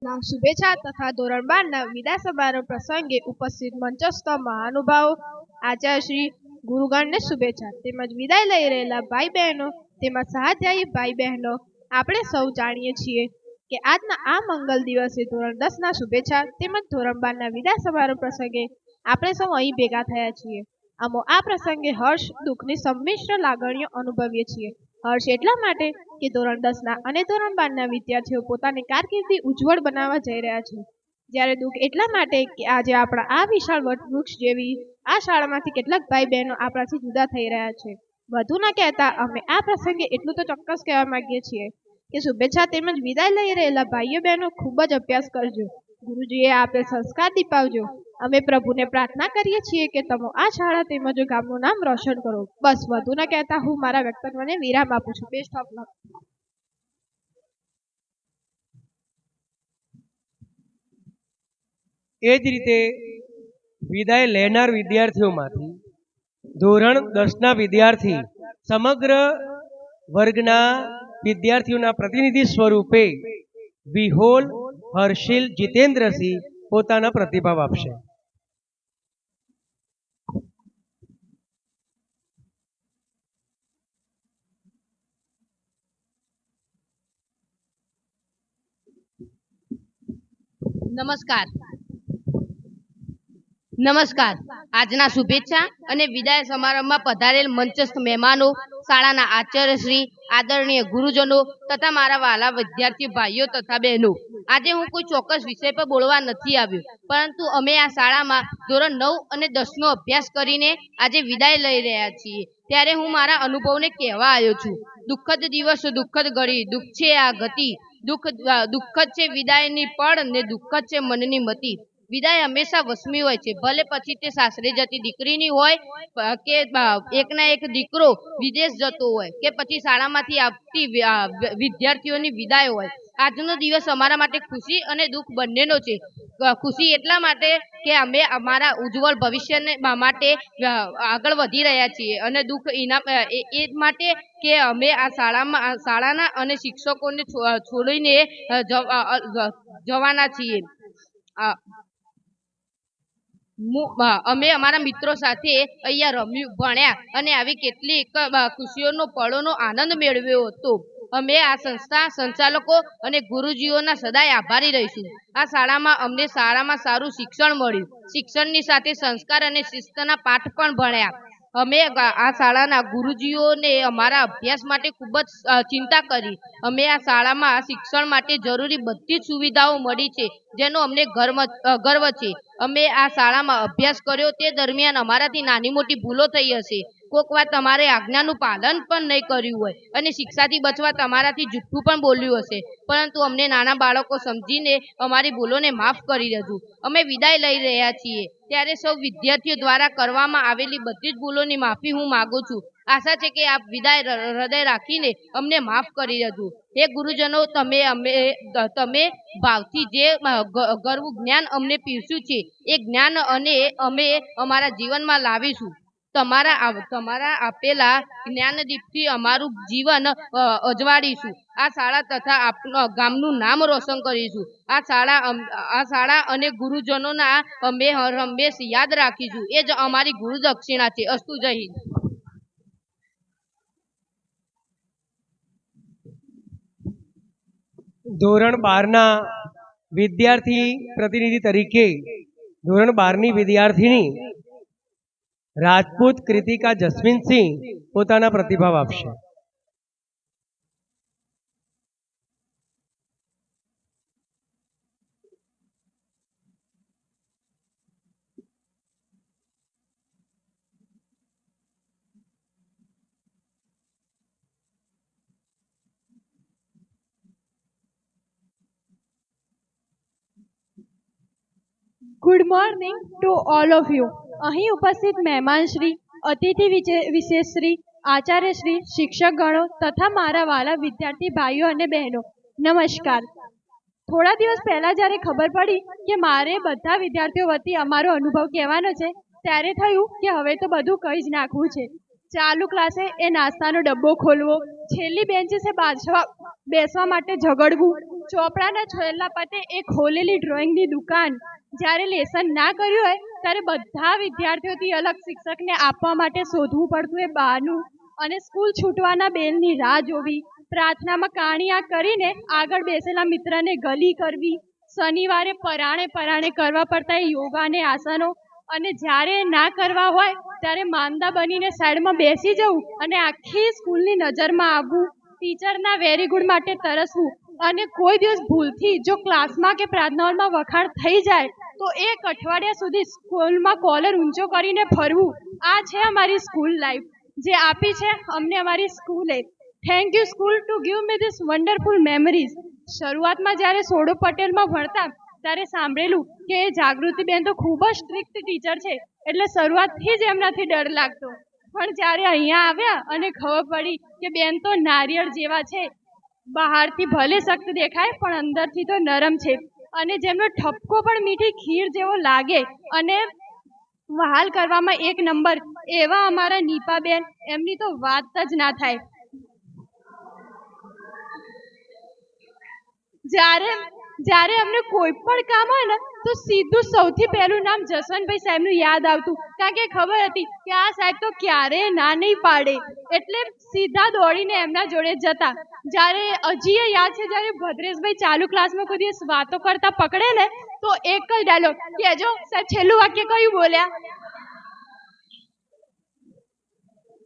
શુભેચ્છા તથા ધોરણ 12 વિદાય સમારોહ પ્રસંગે ઉપસ્થિત મંચસ્થ મહાનુભાવો, આચાર્ય શ્રી ગુરુગણને શુભેચ્છા તેમજ વિદાય લઈ રહેલા ભાઈ બહેનો તેમજ સહાધ્યાયી ભાઈ બહેનો, આપણે સૌ જાણીએ છીએ કે આજના આ મંગલ દિવસે ધોરણ 10ના શુભેચ્છા તેમજ ધોરણ 12ના વિદાય સમારોહ પ્રસંગે આપણે સૌ અહીં ભેગા થયા છીએ. અમો આ પ્રસંગે હર્ષ દુઃખની સંમિશ્ર લાગણીઓ અનુભવીએ છીએ. હર્ષ એટલા માટે કે ધોરણ 10ના અને ધોરણ 12ના વિદ્યાર્થીઓ પોતાની કારકિર્દી ઉજ્જવળ બનાવવા જઈ રહ્યા છે, જ્યારે દુઃખ એટલા માટે કે આજે આપણા આ વિશાળ વટવૃક્ષ જેવી આ શાળામાંથી કેટલાક ભાઈ બહેનો આપણાથી જુદા થઈ રહ્યા છે. વધુ ન કહેતા અમે આ પ્રસંગે એટલું તો ચોક્કસ કહેવા માંગીએ છીએ કે શુભેચ્છા તેમજ વિદાય લઈ રહેલા ભાઈઓ બહેનો ખૂબ જ અભ્યાસ કરજો, ગુરુજીએ આપેલ સંસ્કાર દીપાવજો. અમે પ્રભુને પ્રાર્થના કરીએ છીએ કે તમે આ શાળા તેમજ ગામનું નામ રોશન કરો. બસ વધુ ન કહેતા હું મારા વક્તવ્યને વિરામ આપું છું. બેસ્ટ ઓફ લક. એ જ રીતે વિદાય લેનાર વિદ્યાર્થીઓમાંથી ધોરણ 10ના વિદ્યાર્થી સમગ્ર વર્ગના વિદ્યાર્થીઓના પ્રતિનિધિ સ્વરૂપે વિહોલ હર્ષિલ જીતેન્દ્રસિંહ પોતાના પ્રતિભાવ આપશે. નમસ્કાર. આજના શુભેચ્છા અને વિદાય સમારંભમાં પધારેલ મંચસ્થ મહેમાનો, શાળાના આચાર્યશ્રી, આદરણીય ગુરુજનો તથા મારા વાલા વિદ્યાર્થી ભાઈઓ તથા બહેનો, આજે હું કોઈ ચોક્કસ વિષય પર બોલવા નથી આવ્યો, પરંતુ અમે આ શાળામાં ધોરણ 9 અને 10નો અભ્યાસ કરીને આજે વિદાય લઈ રહ્યા છીએ, ત્યારે હું મારા અનુભવને કહેવા આવ્યો છું. દુઃખદ દિવસ દુઃખદ ઘડી, દુઃખ છે આ ગતિ, દુઃખદ છે વિદાયની પળ ને દુઃખદ છે મનની મતિ. વિદાય હંમેશા વસમી હોય છે, ભલે પછી તે સાસરે જતી દીકરીની હોય કે એકના એક દીકરો વિદેશ જતો હોય કે પછી શાળામાંથી આવતી વિદ્યાર્થીઓની વિદાય હોય. આજનો દિવસ અમારા માટે ખુશી અને દુઃખ બંનેનો છે. ખુશી એટલા માટે કે અમે અમારા ઉજ્જવળ ભવિષ્યને માટે આગળ વધી રહ્યા છીએ, અને દુઃખ એ માટે કે અમે આ શાળાના અને શિક્ષકોને છોડીને જવાના છીએ. અમે અમારા મિત્રો સાથે અહીંયા રમ્યું, ભણ્યા અને આવી કેટલીક ખુશીઓનો પળોનો આનંદ મેળવ્યો હતો. અમે આ સંસ્થા, સંચાલકો અને ગુરુજીઓના સદાય આભારી રહીશું. આ શાળામાં અમને સારામાં સારું શિક્ષણ મળ્યું. શિક્ષણની સાથે સંસ્કાર અને શિસ્તના પાઠ પણ ભણ્યા. અમે આ શાળાના ગુરુજીઓને અમારા અભ્યાસ માટે ખૂબ જ ચિંતા કરી. અમે આ શાળામાં શિક્ષણ માટે જરૂરી બધી જ સુવિધાઓ મળી છે, જેનો અમને ગર્વ છે. અમે આ શાળામાં અભ્યાસ કર્યો તે દરમિયાન અમારાથી નાની મોટી ભૂલો થઈ હશે, કોઈક વાર તમારે આજ્ઞાનું પાલન પણ નહીં કર્યું હોય અને શિક્ષાથી બચવા તમારાથી જુઠ્ઠું પણ બોલ્યું હશે, પરંતુ અમને નાના બાળકો સમજીને અમારી ભૂલોને માફ કરી દીધું. અમે વિદાય લઈ રહ્યા છીએ, ત્યારે સૌ વિદ્યાર્થીઓ દ્વારા કરવામાં આવેલી બધી જ ભૂલોની માફી હું માગું છું. આશા છે કે આપ વિદાય હૃદય રાખીને અમને માફ કરી દીધું. હે ગુરુજનો, તમે ભાવથી જે ગરવું જ્ઞાન અમને પીરસ્યું છે એ જ્ઞાન અને અમે અમારા જીવનમાં લાવીશું. તમારા આપેલા જ્ઞાનદીપથી અમારું જીવન અજવાળીશું. આ શાળા તથા ગામનું નામ રોશન કરીશું. આ શાળા અને ગુરુજનોના અમે હંમેશ યાદ રાખીશું. એ જ અમારી ગુરુ દક્ષિણા છે. અસ્તુ. જય હિન્દ. ધોરણ 12ના વિદ્યાર્થી પ્રતિનિધિ તરીકે ધોરણ 12ની વિદ્યાર્થીની રાજપૂત કૃતિકા જસ્મીનસિંહ પોતાના પ્રતિભાવ આપશે. Good morning to all of you. અહીં ઉપસ્થિત મહેમાનશ્રી, અતિથિ વિશેષશ્રી, આચાર્યશ્રી, શિક્ષકગણો તથા મારા વાલા વિદ્યાર્થી ભાઈઓ અને બહેનો, નમસ્કાર. થોડા દિવસ પહેલાં જ્યારે ખબર પડી કે મારે બધા વિદ્યાર્થીઓ વતી અમારો અનુભવ કહેવાનો છે, ત્યારે થયું કે હવે તો બધું કહી જ નાખવું છે. ચાલુ ક્લાસે એ નાસ્તાનો ડબ્બો ખોલવો, છેલ્લી બેન્ચીસે બેસવા માટે ઝઘડવું, ચોપડાના છેલ્લા પતે એક ખોલેલી ડ્રોઈંગની દુકાન. જ્યારે લેસન ના કર્યું હોય ત્યારે બધા વિદ્યાર્થીઓથી અલગ શિક્ષકને આપવા માટે શોધવું પડતું એ બહાનું, અને સ્કૂલ છૂટવાના બેલની રાહ જોવી, પ્રાર્થનામાં કાણિયા કરીને આગળ બેસેલા મિત્રને ગલી કરવી, શનિવારે પરાણે કરવા પડતા એ યોગા અને આસનો, અને જ્યારે ના કરવા હોય ત્યારે માંદા બનીને સાઈડમાં બેસી જવું અને આખી સ્કૂલની નજરમાં આવવું, ટીચરના વેરી ગુડ માટે તરસવું, અને કોઈ દિવસ ભૂલથી જો ક્લાસમાં કે પ્રાર્થનામાં વખાણ થઈ જાય તો એક અઠવાડિયા સુધી સ્કૂલમાં કોલર ઊંચો કરીને ફરવું. આ છે અમારી સ્કૂલ લાઈફ જે આપી છે અમને અમારી સ્કૂલે. Thank you school to give me this wonderful memories. શરૂઆતમાં જ્યારે સોડો પટેલમાં ભણતા ત્યારે સાંભળેલું કે જાગૃતિબેન તો ખૂબ જ સ્ટ્રિક્ટ ટીચર છે, એટલે શરૂઆતથી જ એમનાથી ડર લાગતો. પણ જ્યારે અહીંયા આવ્યા અને ખબર પડી કે બેન તો નારિયેળ જેવા છે, બહારથી ભલે સખ્ત દેખાય પણ અંદરથી તો નરમ છે, અને જેમનો ઠપકો પણ મીઠી ખીર જેવો લાગે, અને વહાલ કરવામાં એક નંબર એવા અમારા નીપાબેન, એમની તો વાત જ ના થાય. જ્યારે અમને કોઈ પણ કામ હોય ને તો સીધું સૌથી પહેલું નામ જસવંતભાઈ સાહેબનું યાદ આવતું, કારણ કે ખબર હતી કે આ સાહેબ તો ક્યારેય ના નહીં પાડે, એટલે સીધા દોડીને એમના જોડે જતા. જ્યારે હજી યાદ છે જ્યારે ભદ્રેશભાઈ ચાલુ ક્લાસમાં કોઈ દિવસ વાતો કરતા પકડે ને તો એક જ ડાયલોગ, કહેજો સાહેબ છેલ્લું વાક્ય કયું બોલ્યા.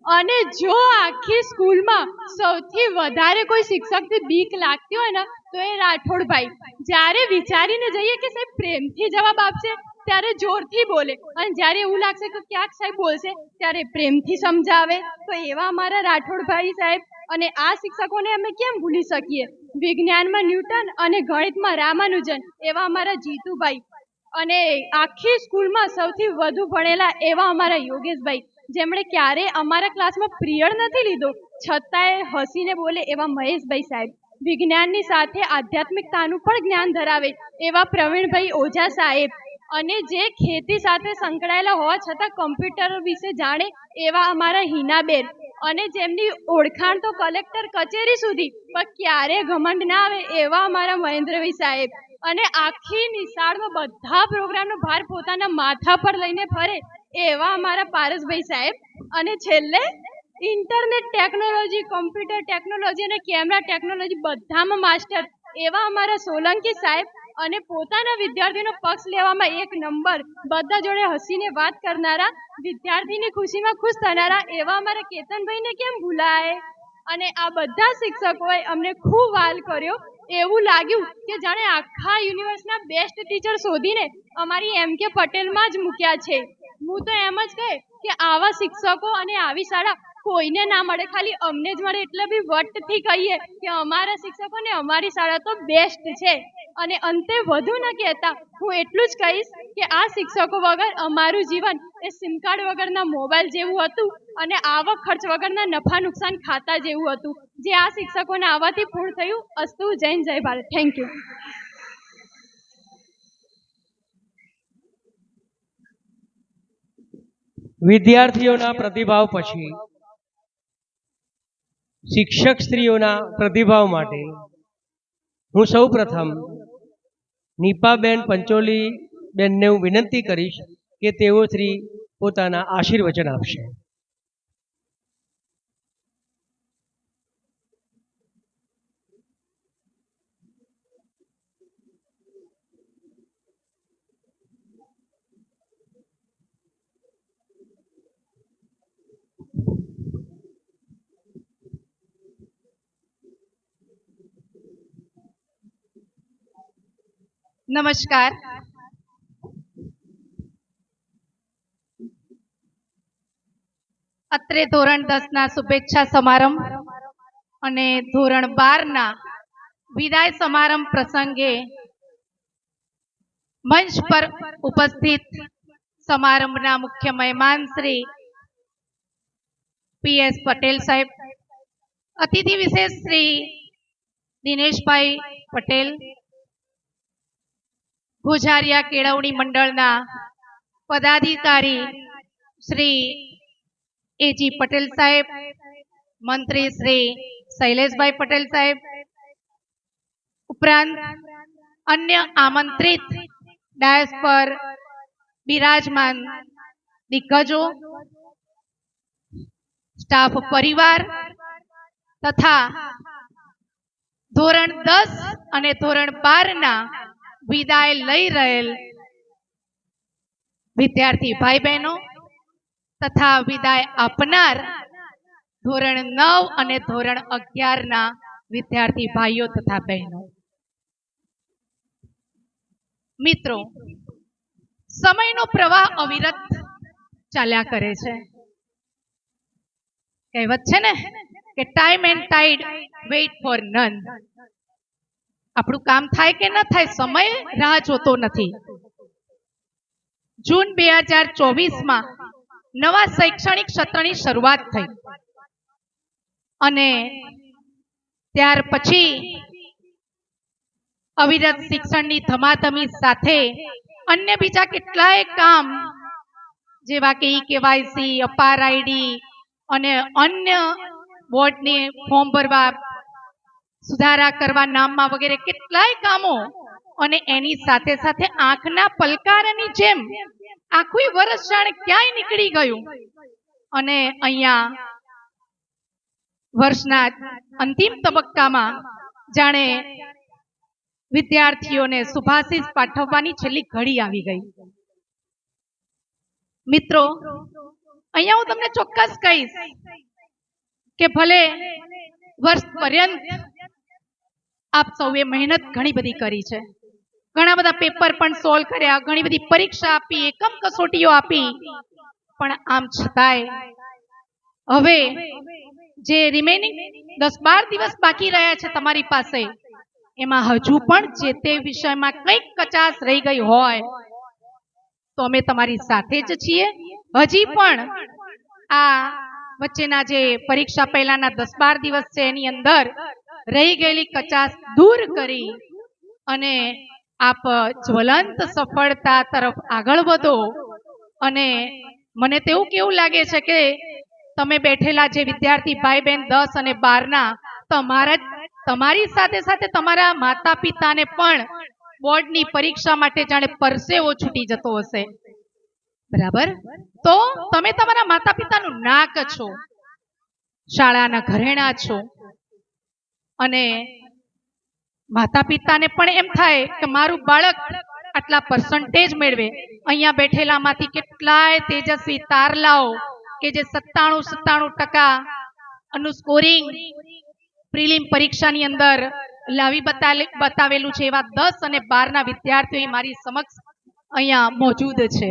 અને જો આખી સ્કૂલમાં સૌથી વધારે કોઈ શિક્ષકથી બીક લાગતી હોય ને તો એ રાઠોડભાઈ. જ્યારે વિચારીને જઈએ કે સાહેબ પ્રેમથી જવાબ આપશે ત્યારે જોરથી બોલે, અને જ્યારે એવું લાગશે કે ક્યાંક સાહેબ બોલશે ત્યારે પ્રેમથી સમજાવે. તો એવા અમારા રાઠોડભાઈ સાહેબ, અને આ શિક્ષકોને અમે કેમ ભૂલી શકીએ. વિજ્ઞાનમાં ન્યૂટન અને ગણિતમાં રામાનુજન એવા અમારા જીતુભાઈ, અને આખી સ્કૂલમાં સૌથી વધુ ભણેલા એવા અમારા યોગેશભાઈ, જેમણે ક્યારે અમારા ક્લાસમાં પિરિયડ નથી લીધો છતાંય હસીને બોલે એવા મહેશભાઈ સાહેબ. વિજ્ઞાનની સાથે આધ્યાત્મિકતાનું પણ જ્ઞાન ધરાવે એવા પ્રવીણભાઈ ઓઝા સાહેબ, અને જે ખેતી સાથે સંકળાયેલા હોવા છતાં કમ્પ્યુટર વિશે જાણે એવા અમારા હિનાબેન, અને જેમની ઓળખાણ તો કલેક્ટર કચેરી સુધી પણ ક્યારે ઘમંડ ના આવે એવા અમારા મહેન્દ્રભાઈ સાહેબ. અને આખી નિશાળમાં બધા પ્રોગ્રામનો ભાર પોતાના માથા પર લઈને ફરે એવા અમારા પારસભાઈ સાહેબ. અને છેલ્લે ઇન્ટરનેટ ટેકનોલોજી, કમ્પ્યુટર ટેકનોલોજી અને કેમેરા ટેકનોલોજી બધામાં માસ્ટર એવા અમારા સોલંકી સાહેબ, અને પોતાના વિદ્યાર્થીનો પક્ષ લેવામાં એક નંબર, બધા જોડે હસીને વાત કરનારા, વિદ્યાર્થીની ખુશીમાં ખુશ થનારા એવા અમારા કેતનભાઈને કેમ ભૂલાય. અને આ બધા શિક્ષકોએ અમને ખૂબ વાલ કર્યો. એવું લાગ્યું કે જાણે આખા યુનિવર્સના બેસ્ટ ટીચર શોધીને અમારી એમ કે પટેલમાં જ મૂક્યા છે. હું તો એમ જ કહે કે આવા શિક્ષકો અને આવી શાળા કોઈને ના મળે, ખાલી અમને જ મળે. એટલે બી વટથી કહીએ કે અમારા શિક્ષકો ને અમારી શાળા તો બેસ્ટ છે. અને અંતે વધુ ન કહેતા હું એટલું જ કહીશ કે આ શિક્ષકો વગર અમારું જીવન એ સિમ કાર્ડ વગરના મોબાઈલ જેવું હતું, અને આવક ખર્ચ વગરના નફા નુકસાન ખાતા જેવું હતું, જે આ શિક્ષકોને આવવાથી પૂર્ણ થયું. અસ્તુ. જય હિન્દ, જય ભારત. Thank you. વિદ્યાર્થીઓના પ્રતિભાવ પછી શિક્ષક સ્ત્રીઓના પ્રતિભાવ માટે હું સૌ પ્રથમ નીપાબેન પંચોલી બેનને હું વિનંતી કરીશ કે તેઓ શ્રી પોતાના આશીર્વચન આપશે. નમસ્કાર. અત્રે ધોરણ 10 ના શુભેચ્છા સમારંભ અને ધોરણ 12 ના વિદાય સમારંભ પ્રસંગે મંચ પર ઉપસ્થિત સમારંભના મુખ્ય મહેમાન શ્રી PS પટેલ સાહેબ, અતિથિ વિશેષ શ્રી દિનેશભાઈ પટેલ, ગોઝારિયા કેળવણી મંડળના પદાધિકારી શ્રી એજી પટેલ સાહેબ, મંત્રી શ્રી શૈલેષભાઈ પટેલ સાહેબ, ઉપરાંત અન્ય આમંત્રિત ડાયસ પર બિરાજમાન દિગ્ગજો, સ્ટાફ પરિવાર તથા ધોરણ 10 અને ધોરણ 12 ના વિદાય લઈ રહેલ વિદ્યાર્થી ભાઈ બહેનો તથા વિદાય આપનાર ધોરણ 9 અને ધોરણ 11 ના વિદ્યાર્થી ભાઈઓ તથા બહેનો. મિત્રો, સમયનો પ્રવાહ અવિરત ચાલ્યા કરે છે. કહેવત છે ને કે time and ટાઈડ weight four none. આપણું કામ થાય કે ન થાય, સમય રાહ જોતો નથી. જૂન 2024માં નવા શૈક્ષણિક સત્રની શરૂઆત થઈ અને ત્યાર પછી અવિરત શિક્ષણની ધમાધમી સાથે અન્ય બીજા કેટલાય કામ જેવા કે KYC, અપાર આઈડી અને અન્ય બોર્ડની ફોર્મ ભરવા, સુધારા કરવા નામમાં વગેરે કેટલાય કામો અને એની સાથે સાથે આંખના પલકારાની જેમ આખું વર્ષ જાણે ક્યાંય નીકળી ગયું અને અહીંયા વર્ષના અંતિમ તબક્કામાં જાણે વિદ્યાર્થીઓને શુભાશીષ પાઠવવાની છેલ્લી ઘડી આવી ગઈ. મિત્રો, અહીંયા હું તમને ચોક્કસ કહીશ કે ભલે વર્ષ પર્યંત આપ સૌએ મહેનત ઘણી બધી કરી છે, ઘણા બધા પેપર પણ સોલ્વ કર્યા, ઘણી બધી પરીક્ષા આપી, એકમ કસોટીઓ આપી, પણ આમ છતાંય હવે જે રિમેનિંગ 10-12 દિવસ બાકી રહ્યા છે તમારી પાસે, એમાં હજુ પણ જે તે વિષયમાં કંઈક કચાશ રહી ગઈ હોય તો અમે તમારી સાથે જ છીએ. હજી પણ આ વચ્ચેના જે પરીક્ષા પહેલાના 10-12 દિવસ છે એની અંદર રહી ગયેલી કચાશ દૂર કરી અને આપ જ્વલંત સફળતા તરફ આગળ વધો. અને મને તો એવું કેવું લાગે છે કે તમે બેઠેલા જે વિદ્યાર્થી ભાઈ બહેન 10 અને 12 ના તમારી સાથે સાથે તમારા માતા પિતાને પણ બોર્ડની પરીક્ષા માટે જાણે પરસેવો છૂટી જતો હશે. બરાબર? તો તમે તમારા માતા પિતાનું નાક છો, શાળાના ઘરેણા છો અને માતા પિતાને પણ એમ થાય કે મારું બાળક આટલા પર્સન્ટેજ મેળવે. અહીંયા બેઠેલામાંથી કેટલાય તેજસ્વી તારલાઓ કે જે 97% નું સ્કોરિંગ પ્રિલિમ પરીક્ષાની અંદર લાવી બતાવેલું છે, એવા 10 અને 12 ના વિદ્યાર્થીઓ મારી સમક્ષ અહીંયા મોજૂદ છે.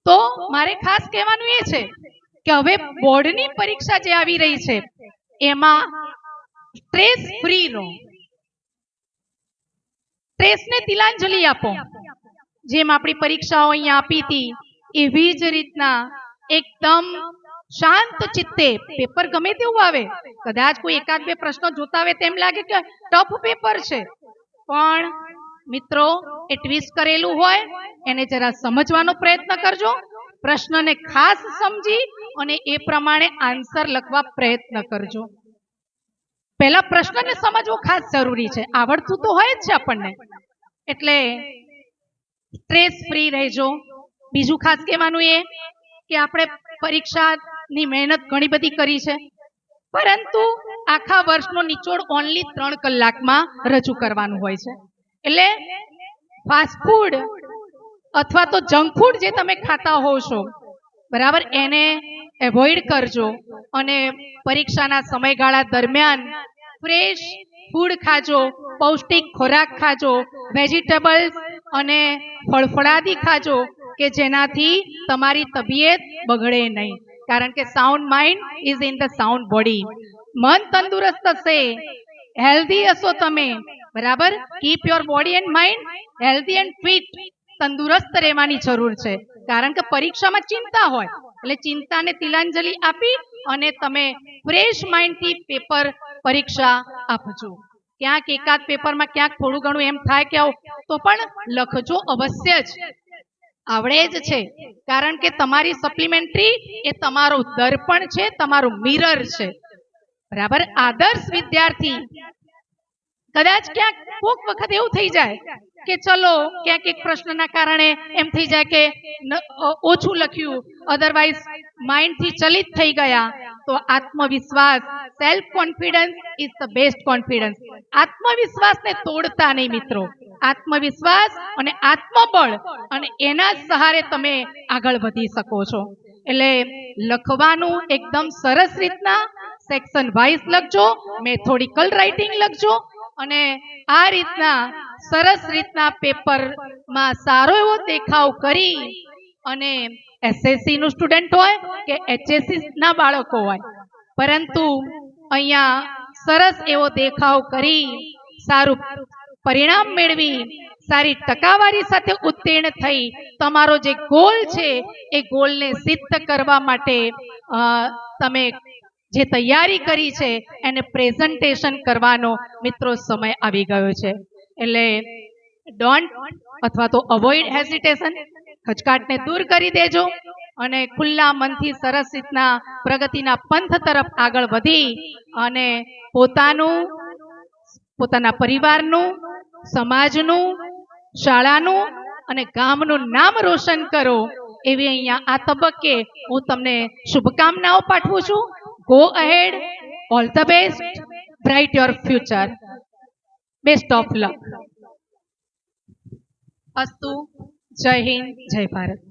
તો મારે ખાસ કહેવાનું એ છે કે હવે બોર્ડની પરીક્ષા જે આવી રહી છે એમાં સ્ટ્રેસ ફ્રી રહો, સ્ટ્રેસને તિલાંજલિ આપો. જેમ આપણી પરીક્ષાઓ અહીંયા આપી હતી એવી જ રીતના એકદમ શાંત ચિત્તે, પેપર ગમે તેવું આવે, કદાચ કોઈ 1-2 પ્રશ્નો જોતા આવે તેમ લાગે કે ટફ પેપર છે, પણ મિત્રો એ ટ્વિસ્ટ કરેલું હોય એને જરા સમજવાનો પ્રયત્ન કરજો. પ્રશ્નને ખાસ સમજી અને એ પ્રમાણે આન્સર લખવા પ્રયત્ન કરજો. પહેલા પ્રશ્નને સમજવું ખાસ જરૂરી છે, આવડતું તો હોય જ છે આપણને, એટલે સ્ટ્રેસ ફ્રી રહેજો. બીજું ખાસ કહેવાનું એ કે આપણે પરીક્ષાની મહેનત ઘણી બધી કરી છે, પરંતુ આખા વર્ષનો નિચોડ ઓનલી 3 કલાકમાં રજૂ કરવાનું હોય છે. એટલે ફાસ્ટ ફૂડ અથવા તો જંક ફૂડ જે તમે ખાતા હોવ છો, બરાબર, એને એવોઇડ કરજો અને પરીક્ષાના સમયગાળા દરમિયાન ફ્રેશ ફૂડ ખાજો, પૌષ્ટિક ખોરાક ખાજો, વેજીટેબલ્સ અને ફળફળાદી ખાજો કે જેનાથી તમારી તબિયત બગડે નહીં. કારણ કે sound mind is in the sound body. મન તંદુરસ્ત હશે, હેલ્ધી હશો તમે, બરાબર. Keep your body and mind healthy and fit. તંદુરસ્ત રહેવાની જરૂર છે, કારણ કે પરીક્ષામાં ચિંતા હોય, એટલે ચિંતાને તિલાંજલિ આપી અને તમે ફ્રેશ માઇન્ડથી પેપર પરીક્ષા આપજો. ક્યાંક એકાદ પેપરમાં ક્યાંક થોડું ઘણું એમ થાય કે તો પણ લખજો અવશ્ય જ, આવડે જ છે. કારણ કે તમારી સપ્લિમેન્ટરી એ તમારો દર્પણ છે, તમારું મિરર છે, બરાબર. આદર્શ વિદ્યાર્થી કદાચ ક્યાંક કોક વખત એવું થઈ જાય કે ચલો ક્યાંક એક પ્રશ્નના કારણે એમ થઈ જાય કે ઓછું લખ્યું, અધરવાઇઝ માઇન્ડથી ચલિત થઈ ગયા, તો આત્મવિશ્વાસ, self confidence is the best confidence. આત્મવિશ્વાસને તોડતા નહીં મિત્રો. આત્મવિશ્વાસ અને આત્મબળ અને એના સહારે તમે આગળ વધી શકો છો. એટલે લખવાનું એકદમ સરસ રીતના સેક્શન વાઇઝ લખજો, મેથોડિકલ રાઇટિંગ લખજો અને આ રીતના સરસ રીતના પેપરમાં સારો એવો દેખાવ કરી અને એસએસસી નું સ્ટુડન્ટ હોય કે એચએસસી ના બાળકો હોય, પરંતુ અહીંયા સરસ એવો દેખાવ કરી સારું પરિણામ મેળવી સારી ટકાવારી સાથે ઉત્તીર્ણ થઈ તમારો જે ગોલ છે એ ગોલને સિદ્ધ કરવા માટે તમે જે તૈયારી કરી છે એને પ્રેઝન્ટેશન કરવાનો મિત્રો સમય આવી ગયો છે. એટલે ડોન્ટ અથવા તો અવોઇડ હેઝિટેશન, ખચકાટને દૂર કરી દેજો અને ખુલ્લા મનથી સરસ રીતના પ્રગતિના પંથ તરફ આગળ વધી અને પોતાના પરિવારનું, સમાજનું, શાળાનું અને ગામનું નામ રોશન કરો એવી અહીંયા આ તબક્કે હું તમને શુભકામનાઓ પાઠવું છું. Go ahead, all the best, bright your future, best of લક. અસ્તુ. જય હિન્દ, જય ભારત.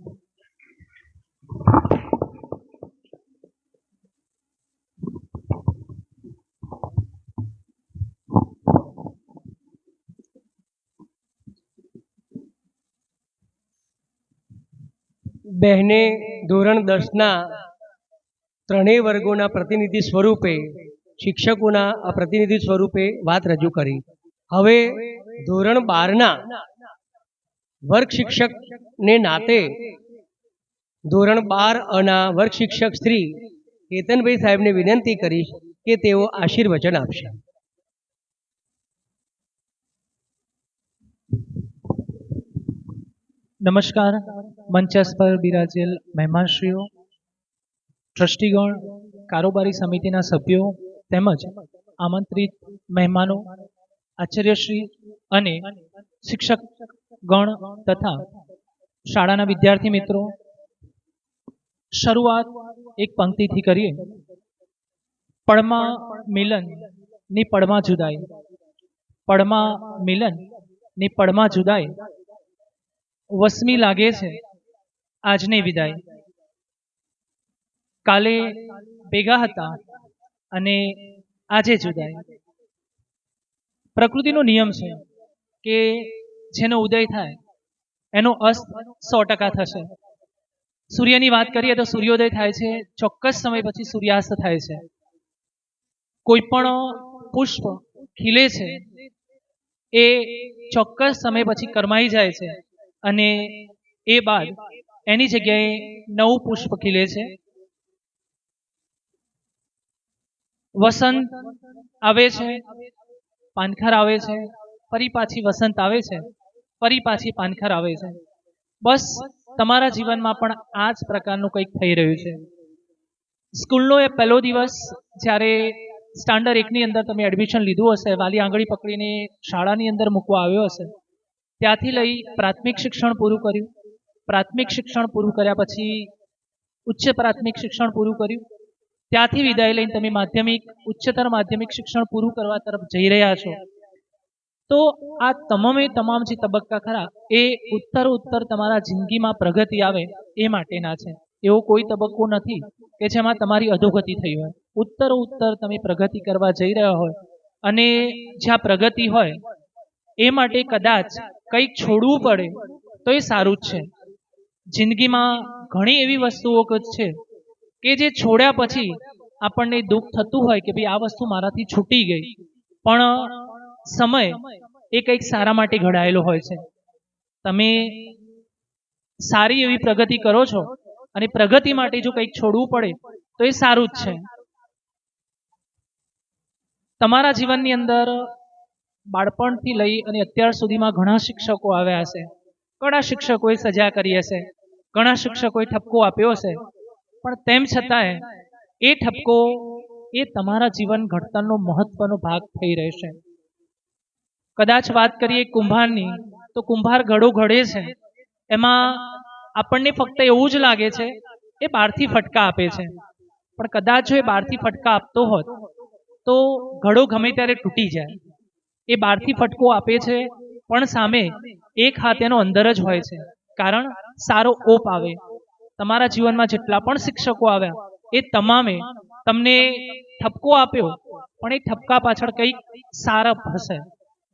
બહેને ધોરણ 10ના ત્રણેય વર્ગોના પ્રતિનિધિ સ્વરૂપે, શિક્ષકોના પ્રતિનિધિ સ્વરૂપે વાત રજૂ કરી. હવે ધોરણ 12ના વર્ગ શિક્ષકને નાતે ધોરણ 12 વર્ગ શિક્ષક શ્રી કેતનભાઈ સાહેબને વિનંતી કરીશ કે તેઓ આશીર્વચન આપશે. નમસ્કાર. મંચસ પર બિરાજેલ મહેમાનશ્રીઓ, ટ્રસ્ટીગણ, કારોબારી સમિતિના સભ્યો તેમજ આમંત્રિત મહેમાનો, આચાર્યશ્રી અને શિક્ષકગણ તથા શાળાના વિદ્યાર્થી મિત્રો, શરૂઆત એક પંક્તિથી કરીએ. પળમાં મિલન ની પળમાં જુદાઈ, પળમાં મિલન ની પળમાં જુદાઈ, વસમી લાગે છે આજની વિદાય. કાલે ભેગા હતા અને આજે જુદાઈ. પ્રકૃતિનો નિયમ છે કે જેનો ઉદય થાય એનો અસ્ત 100% થશે. સૂર્યની વાત કરીએ તો સૂર્યોદય થાય છે, ચોક્કસ સમય પછી સૂર્યાસ્ત થાય છે. કોઈ પણ પુષ્પ ખીલે છે એ ચોક્કસ સમય પછી કરમાઈ જાય છે અને એ બાદ એની જગ્યાએ નવું પુષ્પ ખીલે છે. વસંત આવે છે, પાનખર આવે છે, ફરી પાછી વસંત આવે છે, ફરી પાછી પાનખર આવે છે. બસ તમારા જીવનમાં પણ આ જ પ્રકારનું કંઈક થઈ રહ્યું છે. સ્કૂલનો એ પહેલો દિવસ જ્યારે સ્ટાન્ડર્ડ 1ની અંદર તમે એડમિશન લીધું હશે, વાલી આંગળી પકડીને શાળાની અંદર મૂકવા આવ્યો હશે, ત્યાંથી લઈ પ્રાથમિક શિક્ષણ પૂરું કર્યું. પ્રાથમિક શિક્ષણ પૂરું કર્યા પછી ઉચ્ચ પ્રાથમિક શિક્ષણ પૂરું કર્યું. ત્યાંથી વિદાય લઈને તમે માધ્યમિક, ઉચ્ચતર માધ્યમિક શિક્ષણ પૂરું કરવા તરફ જઈ રહ્યા છો. તો આ તમામ જે તબક્કા ખરા એ ઉત્તર તમારા જિંદગીમાં પ્રગતિ આવે એ માટેના છે. એવો કોઈ તબક્કો નથી કે જેમાં તમારી અધોગતિ થઈ હોય. ઉત્તર તમે પ્રગતિ કરવા જઈ રહ્યા હોય અને જ્યાં પ્રગતિ હોય એ માટે કદાચ કંઈક છોડવું પડે તો એ સારું જ છે. જિંદગીમાં ઘણી એવી વસ્તુઓ છે કે જે છોડ્યા પછી આપણને દુઃખ થતું હોય કે ભાઈ આ વસ્તુ મારાથી છૂટી ગઈ, પણ સમય એ કંઈક સારા માટે ઘડાયેલો હોય છે. તમે સારી એવી પ્રગતિ કરો છો અને પ્રગતિ માટે જો કંઈક છોડવું પડે તો એ સારું જ છે. તમારા જીવનની અંદર બાળપણથી લઈ અને અત્યાર સુધીમાં ઘણા શિક્ષકો આવ્યા હશે, ઘણા શિક્ષકોએ સજા કરી હશે, ઘણા શિક્ષકોએ ઠપકો આપ્યો હશે, પણ તેમ છતાંય એ ઠપકો એ તમારા જીવન ઘડતરનો મહત્વનો ભાગ થઈ રહેશે. કદાચ વાત કરીએ કુંભારની, તો કુંભાર ઘડો ઘડે છે, એમાં આપણને ફક્ત એવું જ લાગે છે એ બહારથી ફટકા આપે છે, પણ કદાચ જો એ બહારથી ફટકા આપતો હોત તો ઘડો ગમે ત્યારે તૂટી જાય. એ બહારથી ફટકો આપે છે, પણ સામે એક હાથ એનો અંદર જ હોય છે. કારણ સારો ઓપ આવે. તમારા જીવનમાં જેટલા પણ શિક્ષકો આવ્યા એ તમામે તમને ઠપકો આપ્યો, પણ એ ઠપકા પાછળ કંઈક સારપ હશે.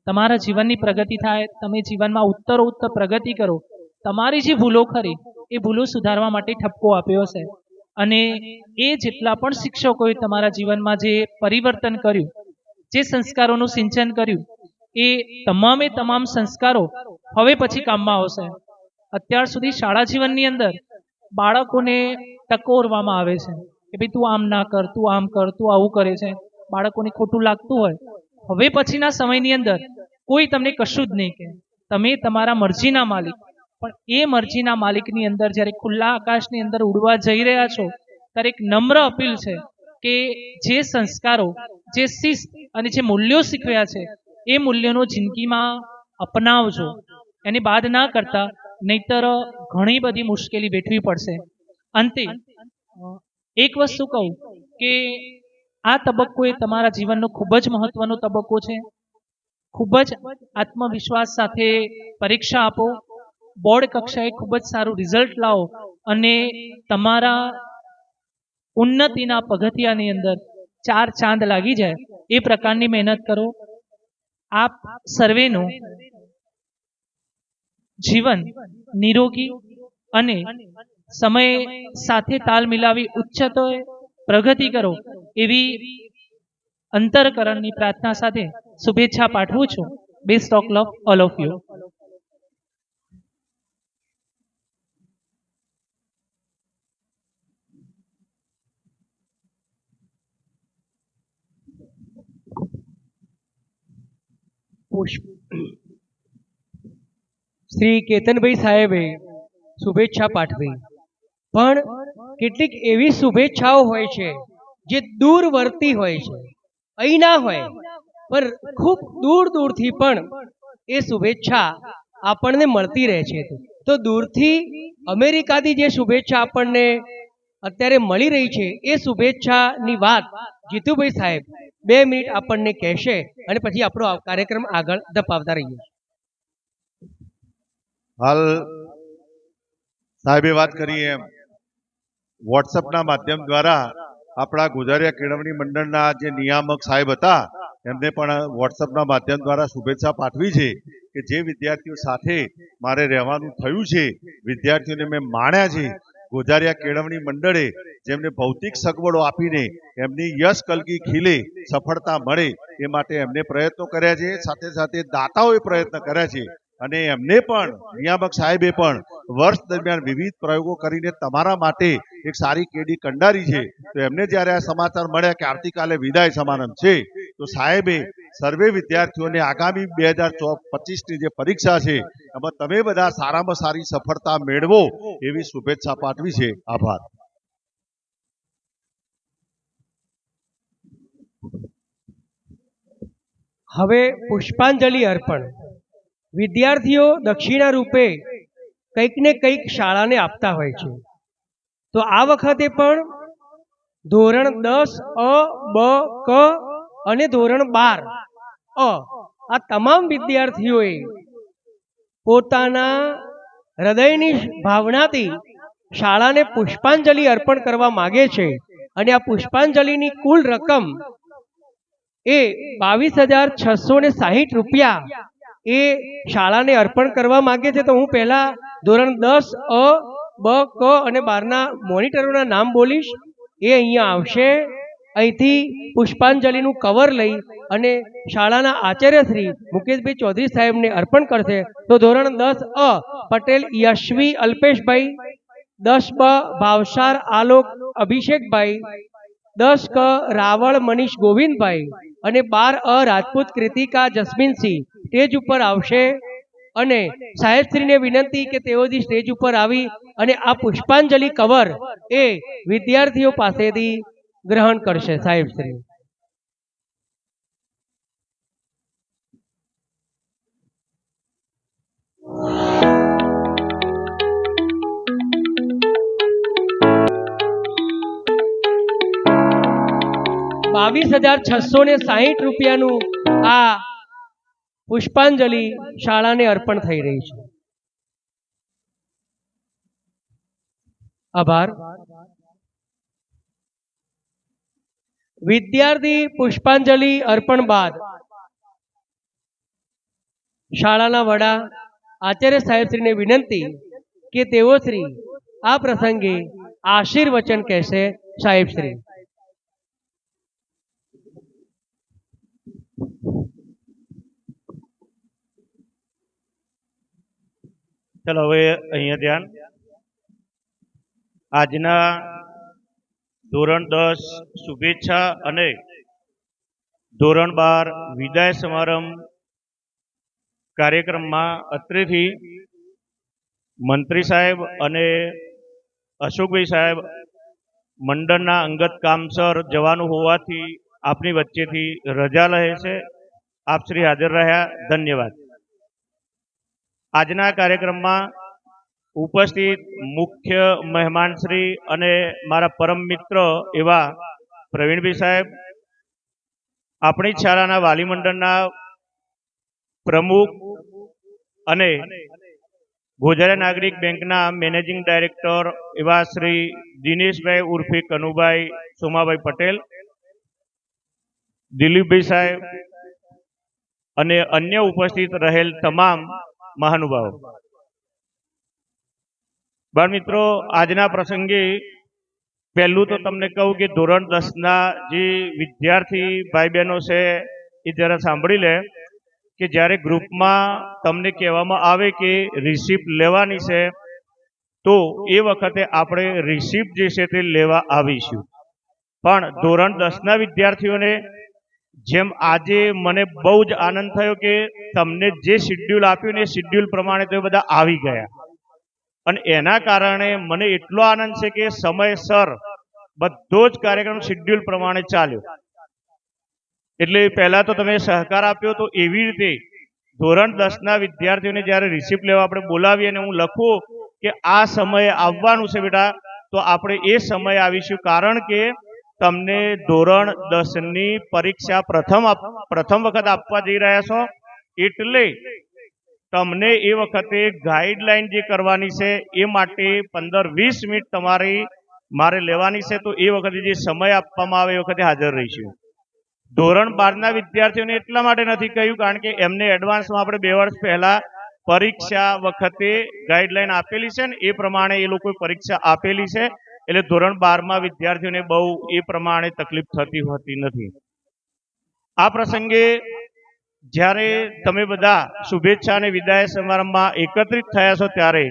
તમારા જીવનની પ્રગતિ થાય, તમે જીવનમાં ઉત્તરોત્તર પ્રગતિ કરો, તમારી જે ભૂલો ખરી એ ભૂલો સુધારવા માટે ઠપકો આપ્યો છે. અને એ જેટલા પણ શિક્ષકોએ તમારા જીવનમાં જે પરિવર્તન કર્યું, જે સંસ્કારોનું સિંચન કર્યું, એ તમામે તમામ સંસ્કારો હવે પછી કામમાં આવશે. અત્યાર સુધી શાળા જીવનની અંદર બાળકોને ટકોરવામાં આવે છે કે ભાઈ તું આમ ના કર, તું આમ કર, તું આવું કરે છે. બાળકોને ખોટું લાગતું હોય, હવે પછીના સમયની અંદર કોઈ તમને કશું જ નહીં કહે. તમે તમારા મરજીના માલિક, પણ એ મરજીના માલિકની અંદર જ્યારે ખુલ્લા આકાશની અંદર ઉડવા જઈ રહ્યા છો, ત્યારે એક નમ્ર અપીલ છે કે જે સંસ્કારો, જે શિસ્ત અને જે મૂલ્યો શીખવ્યા છે એ મૂલ્યોનો જિંદગીમાં અપનાવજો. એની બાદ ના કરતા, નહીતર ઘણી બધી મુશ્કેલી વેઠવી પડશે. અંતે એક વસ્તુ કહું કે આ તબક્કો એ તમારા જીવનનો ખૂબ જ મહત્વનો તબક્કો છે. ખૂબ જ આત્મવિશ્વાસ સાથે પરીક્ષા આપો, બોર્ડ કક્ષાએ ખૂબ જ સારું રિઝલ્ટ લાવો અને તમારા ઉન્નતિના પગથિયાની અંદર 4 ચાંદ લાગી જાય એ પ્રકારની મહેનત કરો. આપ સર્વેનું જીવન નિરોગી અને સમય સાથે તાલ મિલાવી ઉચ્ચતોય પ્રગતિ કરો એવી અંતરકરણની પ્રાર્થના સાથે શુભેચ્છા પાઠવું છું. Best of luck all of you. Shri Ketanbhai સાહેબે શુભેચ્છા પાઠવી, પણ કેટલીક એવી શુભેચ્છાઓ હોય છે જે દૂરવર્તી હોય છે, અહીં ના હોય, પણ ખૂબ દૂર દૂરથી પણ એ શુભેચ્છા આપણને મળતી રહે છે. તો દૂરથી અમેરિકાથી જે શુભેચ્છા આપણને અત્યારે મળી રહી છે એ શુભેચ્છાની વાત જીતુભાઈ સાહેબ 2 મિનિટ આપણને કહેશે અને પછી આપણો કાર્યક્રમ આગળ ધપાવતા રહીએ. હાલ સાહેબે વાત કરી એમ વોટ્સઅપના માધ્યમ દ્વારા આપણા ગોઝારિયા કેળવણી મંડળના જે નિયામક સાહેબ હતા એમને પણ વોટ્સઅપના માધ્યમ દ્વારા શુભેચ્છા પાઠવી છે કે જે વિદ્યાર્થીઓ સાથે મારે રહેવાનું થયું છે, વિદ્યાર્થીઓને મેં માણ્યા છે, ગોઝારિયા કેળવણી મંડળે જેમને ભૌતિક સગવડો આપીને એમની યશ કલગી ખીલે, સફળતા મળે એ માટે એમને પ્રયત્નો કર્યા છે. સાથે સાથે દાતાઓએ પ્રયત્ન કર્યા છે અને એમને પણ નિયામક સાહેબે પણ વર્ષ દરમિયાન વિવિધ પ્રયોગો કરીને તમારા માટે એક સારી કેડી કંડારી છે. તો એમને જ્યારે આ સમાચાર મળ્યા કે આવતીકાલે વિદાય સમારંભ છે, તો સાહેબે સર્વે વિદ્યાર્થીઓને આગામી 2025ની જે પરીક્ષા છે એમાં તમે બધા સારામાં સારી સફળતા મેળવો એવી શુભેચ્છા પાઠવી છે. આભાર. હવે પુષ્પાંજલિ અર્પણ. વિદ્યાર્થીઓ દક્ષિણા રૂપે કંઈક ને કંઈક શાળાને આપતા હોય છે. તો આ વખતે પણ ધોરણ 10 અ, બ, ક અને ધોરણ 12 અ આ તમામ વિદ્યાર્થીઓએ પોતાના હૃદયની ભાવનાથી શાળાને પુષ્પાંજલિ અર્પણ કરવા માગે છે અને આ પુષ્પાંજલિની કુલ રકમ એ 22,660 રૂપિયા એ શાળાને અર્પણ કરવા માંગે છે. તો હું પહેલા ધોરણ 10 અ, બ, ક અને 12ના મોનિટરોના નામ બોલીશ. એ અહીંયા આવશે, અહીંથી પુષ્પાંજલિનું કવર લઈ અને શાળાના આચાર્ય શ્રી મુકેશભાઈ ચૌધરી સાહેબને અર્પણ કરશે. તો ધોરણ 10 અ પટેલ યશવી અલ્પેશભાઈ, 10 બ ભાવસાર આલોક અભિષેકભાઈ, 10 ક રાવળ મનીષ ગોવિંદભાઈ અને 12 અ રાજપૂત કૃતિકા જસ્મીનસિંહ સ્ટેજ ઉપર આવશે. અને સાહેબશ્રીને વિનંતી કે તેઓથી સ્ટેજ ઉપર આવી અને આ પુષ્પાંજલિ કવર એ વિદ્યાર્થીઓ પાસેથી ગ્રહણ કરશે. સાહેબશ્રી 22,660 રૂપિયાનું આ પુષ્પાંજલિ શાળાને અર્પણ થઈ રહી છે. આભાર. વિદ્યાર્થી પુષ્પાંજલિ અર્પણ બાદ શાળાના વડા આચાર્ય સાહેબશ્રીને વિનંતી કે તેઓ શ્રી આ પ્રસંગે આશીર્વચન કહેશે. સાહેબશ્રી. ચલો હવે અહીંયા ધ્યાન. આજના ધોરણ 10 શુભેચ્છા અને ધોરણ 12 વિદાય સમારંભ કાર્યક્રમમાં અત્રેથી મંત્રી સાહેબ અને અશોકભાઈ સાહેબ મંડળના અંગત કામસર જવાનું હોવાથી આપની વચ્ચેથી રજા રહે છે. આપ શ્રી હાજર રહ્યા, ધન્યવાદ. આજના કાર્યક્રમમાં ઉપસ્થિત મુખ્ય મહેમાન શ્રી અને મારા પરમ મિત્ર એવા પ્રવીણભાઈ સાહેબ, આપણી શાળાના વાલી મંડળના પ્રમુખ અને ગોઝારા નાગરિક બેંકના મેનેજિંગ ડાયરેક્ટર એવા શ્રી દિનેશભાઈ ઉર્ફે કનુભાઈ સોમાભાઈ પટેલ, દિલીપભાઈ સાહેબ અને અન્ય ઉપસ્થિત રહેલ તમામ મહાનુભાવો. બાળ મિત્રો, આજના પ્રસંગે પહેલું તો તમને કહું કે ધોરણ 10ના જે વિદ્યાર્થી ભાઈ બહેનો છે એ જરા સાંભળી લે કે જ્યારે ગ્રુપમાં તમને કહેવામાં આવે કે રિસિપ્ટ લેવાની છે તો એ વખતે આપણે રિસિપ્ટ જે છે તે લેવા આવીશું. પણ ધોરણ 10ના વિદ્યાર્થીઓને જેમ આજે મને બહુ જ આનંદ થયો કે તમને જે શિડ્યુલ આપ્યું ને એ શિડ્યુલ પ્રમાણે તો બધા આવી ગયા, અને એના કારણે મને એટલો આનંદ છે કે સમયસર બધો જ કાર્યક્રમ શિડ્યુલ પ્રમાણે ચાલ્યો. એટલે પહેલા તો તમે સહકાર આપ્યો, તો એવી રીતે ધોરણ 10ના વિદ્યાર્થીઓને જ્યારે રિસિપ્ટ લેવા આપણે બોલાવીએ અને હું લખું કે આ સમયે આવવાનું છે બેટા, તો આપણે એ સમયે આવીશું. કારણ કે તમને ધોરણ 10ની પરીક્ષા પ્રથમ વખત આપવા જઈ રહ્યા છો, એટલે તમને એ વખતે ગાઈડલાઈન જે કરવાની છે એ માટે 15-20 મિનિટ મારે લેવાની છે. તો એ વખતે જે સમય આપવામાં આવે એ વખતે હાજર રહીશું. ધોરણ 12ના વિદ્યાર્થીઓને એટલા માટે નથી કહ્યું કારણ કે એમને એડવાન્સમાં આપણે 2 વર્ષ પહેલા પરીક્ષા વખતે ગાઈડલાઈન આપેલી છે ને એ પ્રમાણે એ લોકોએ પરીક્ષા આપેલી છે, એટલે ધોરણ 12માં વિદ્યાર્થીઓને બહુ એ પ્રમાણે તકલીફ થતી હોતી નથી. આ પ્રસંગે જ્યારે તમે બધા શુભેચ્છા અને વિદાય સમારંભમાં એકત્રિત થયા છો ત્યારે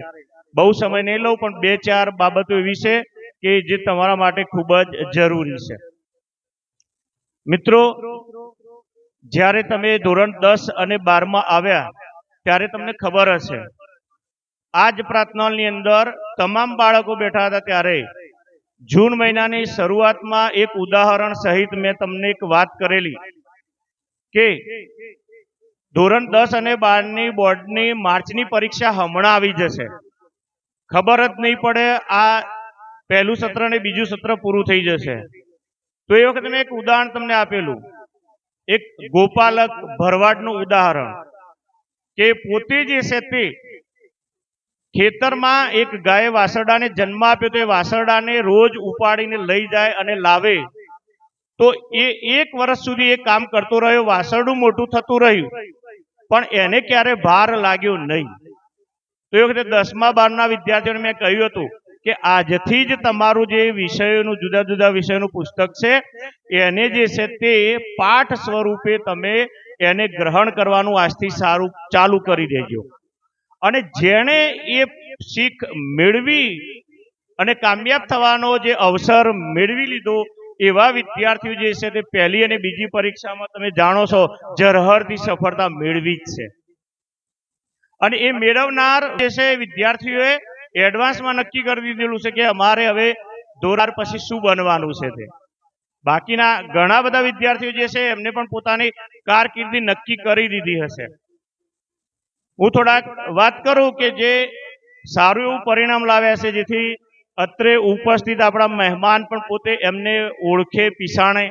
બહુ સમય નહીં લઉં, પણ 2-4 બાબતો એવી છે કે જે તમારા માટે ખૂબ જ જરૂરી છે. મિત્રો, જ્યારે તમે ધોરણ 10 અને 12માં આવ્યા ત્યારે તમને ખબર હશે આ જ પ્રાર્થનાની અંદર તમામ બાળકો બેઠા હતા ત્યારે જૂન મહિનાની શરૂઆતમાં એક ઉદાહરણ સહિત મેં તમને એક વાત કરેલી કે ધોરણ 10 અને 12ની બોર્ડની માર્ચની પરીક્ષા હમણાં આવી જશે, ખબર જ નહીં પડે આ પહેલું સત્ર અને બીજું સત્ર પૂરું થઈ જશે. તો એ વખતે મેં એક ઉદાહરણ તમને આપેલું, એક ગોપાલક ભરવાડનું ઉદાહરણ કે પોતે જે છે તે ખેતરમાં એક ગાય વાસરડાને જન્મ આપ્યો, તો એ વાસરડાને રોજ ઉપાડીને લઈ જાય અને લાવે, તો એ 1 વર્ષ સુધી એ કામ કરતો રહ્યો. વાસરડું મોટું થતું રહ્યું પણ એને ક્યારે ભાર લાગ્યો નહીં. તો એ વખતે 10મા 12ના વિદ્યાર્થીઓને મેં કહ્યું હતું કે આજથી જ તમારું જે વિષયોનું જુદા જુદા વિષયોનું પુસ્તક છે એને જે છે તે પાઠ સ્વરૂપે તમે એને ગ્રહણ કરવાનું આજથી સારું ચાલુ કરી દેજો. અને જેણે એ શીખ મેળવી અને કામયાબ થવાનો જે અવસર મેળવી લીધો એવા વિદ્યાર્થીઓ જે છે તે પહેલી અને બીજી પરીક્ષામાં તમે જાણો છો ઝરહરથી સફળતા મેળવી જ છે. અને એ મેળવનાર જે છે વિદ્યાર્થીઓએ એડવાન્સમાં નક્કી કરી દીધેલું છે કે અમારે હવે ધોરણ પછી શું બનવાનું છે તે. બાકીના ઘણા બધા વિદ્યાર્થીઓ જે છે એમને પણ પોતાની કારકિર્દી નક્કી કરી દીધી હશે. હું થોડાક વાત કરું કે જે સારું એવું પરિણામ લાવ્યા છે, જેથી અત્રે ઉપસ્થિત આપણા મહેમાન પણ પોતે એમને ઓળખે પીસાણે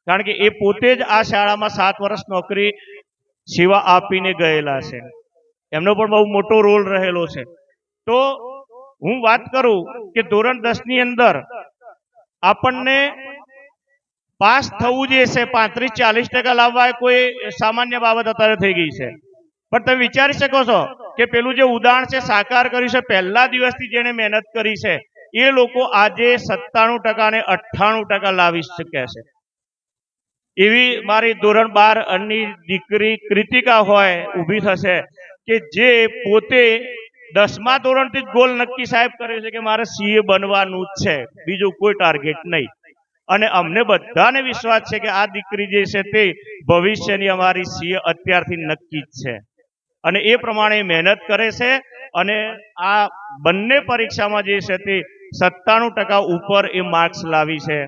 કારણ કે એ પોતે જ આ શાળામાં 7 વર્ષ નોકરી સેવા આપીને ગયેલા છે. એમનો પણ બહુ મોટો રોલ રહેલો છે. તો હું વાત કરું કે ધોરણ 10 ની અંદર આપણને પાસ થવું જે છે 35-40% લાવવા એ કોઈ સામાન્ય બાબત અત્યારે થઈ ગઈ છે. પણ તમે વિચારી શકો છો કે પેલું જે ઉદાહરણ છે સાકાર કર્યું છે, પહેલા દિવસથી જેને મહેનત કરી છે એ લોકો આજે 97% અને 98% લાવી શક્યા છે. એવી મારી ધોરણ 12 ની દીકરી કૃતિકા હોય ઊભી થશે કે જે પોતે 10મા ધોરણથી જ ગોલ નક્કી સાહેબ કર્યો છે કે મારે સીએ બનવાનું જ છે, બીજું કોઈ ટાર્ગેટ નહીં. અને અમને બધાને વિશ્વાસ છે કે આ દીકરી જે છે તે ભવિષ્યની અમારી સીએ અત્યારથી નક્કી જ છે અને એ પ્રમાણે મહેનત કરે છે અને આ બંને પરીક્ષામાં જે છે તે 97% ઉપર એ માર્ક્સ લાવી છે.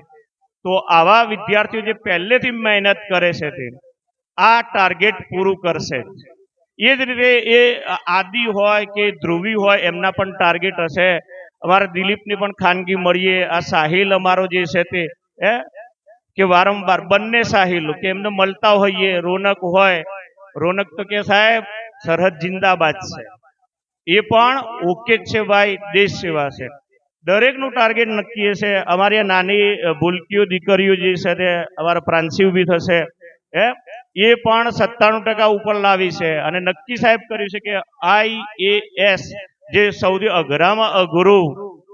તો આવા વિદ્યાર્થીઓ જે પહેલેથી મહેનત કરે છે તે આ ટાર્ગેટ પૂરું કરશે. એ જ રીતે એ આદિ હોય કે ધ્રુવી હોય એમના પણ ટાર્ગેટ હશે. અમારા દિલીપની પણ ખાનગી મળીએ, આ સાહિલ અમારો જે છે તે કે વારંવાર બંને સાહિલ કે એમને મળતા હોઈએ, રોનક હોય, રોનક તો કે સાહેબ સરહદ જિંદાબાદ છે, એ પણ ઓકે જ છે ભાઈ, દેશ સેવા છે. દરેકનું ટાર્ગેટ નક્કી છે. અમારી નાની ભૂલકીઓ દીકરીઓ જે છે તે અમારા પ્રાંસી ઊભી થશે એ પણ 97% ઉપર લાવી છે અને નક્કી સાહેબ કર્યું છે કે IAS જે સૌથી અઘરામાં અઘરું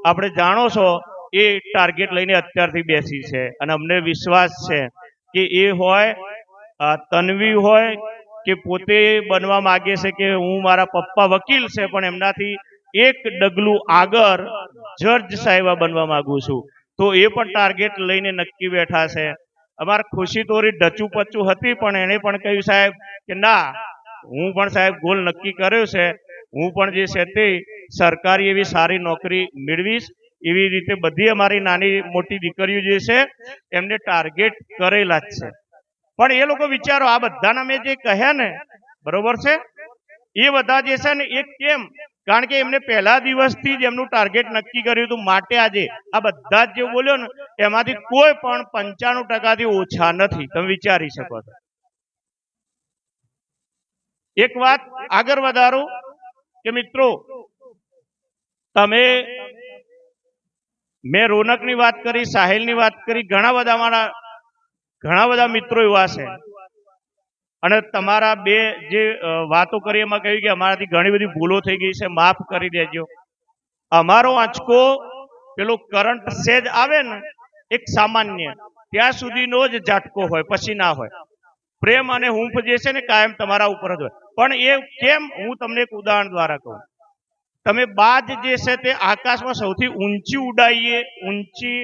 આપણે જાણો છો એ ટાર્ગેટ લઈને અત્યારથી બેસી છે. અને અમને વિશ્વાસ છે કે એ હોય તન્વી હોય કે પોતે બનવા માંગે છે કે હું મારા પપ્પા વકીલ છે પણ એમનાથી એક ડગલું આગળ જજ સાહેબ બનવા માંગુ છું, તો એ પણ ટાર્ગેટ લઈને નક્કી બેઠા છે. અમારે ખુશી તોરી ડચું પચ્ચું હતી પણ એને પણ કહ્યું સાહેબ કે ના, હું પણ સાહેબ ગોલ નક્કી કર્યો છે, હું પણ જે છે તે સરકારી એવી સારી નોકરી મેળવીશ. એવી રીતે બધી અમારી નાની મોટી દીકરીઓ જે છે એમને ટાર્ગેટ કરેલા જ છે. પણ એ લોકો વિચારો આ બધાના મેં જે કહ્યા ને બરોબર છે, એ બધા જે છે ને એ કેમ? કારણ કે એમને પહેલા દિવસથી જ એમનું ટાર્ગેટ નક્કી કર્યું હતું. માટે આજે આ બધા જ જે બોલ્યો ને એમાંથી કોઈ પણ 95% થી ઓછા નથી. તમે વિચારી શકો છો. એક વાત આગળ વધારું કે મિત્રો તમે મેં રોનકની વાત કરી, સાહિલની વાત કરી, ઘણા બધા મિત્રો એવા છે અને તમારા બે જે વાતો કરી એમાં કહ્યું કે અમારાથી ઘણી બધી ભૂલો થઈ ગઈ છે, માફ કરી દેજો. અમારો આંચકો પેલો કરંટ સેજ આવે ને એક સામાન્ય ત્યાં સુધીનો જ ઝાટકો હોય, પછી ના હોય. પ્રેમ અને હૂંફ જે છે ને કાયમ તમારા ઉપર જ હોય. પણ એ કેમ? હું તમને એક ઉદાહરણ દ્વારા કહું. તમે બાજ જે છે તે આકાશમાં સૌથી ઊંચી ઉડાઈએ, ઊંચી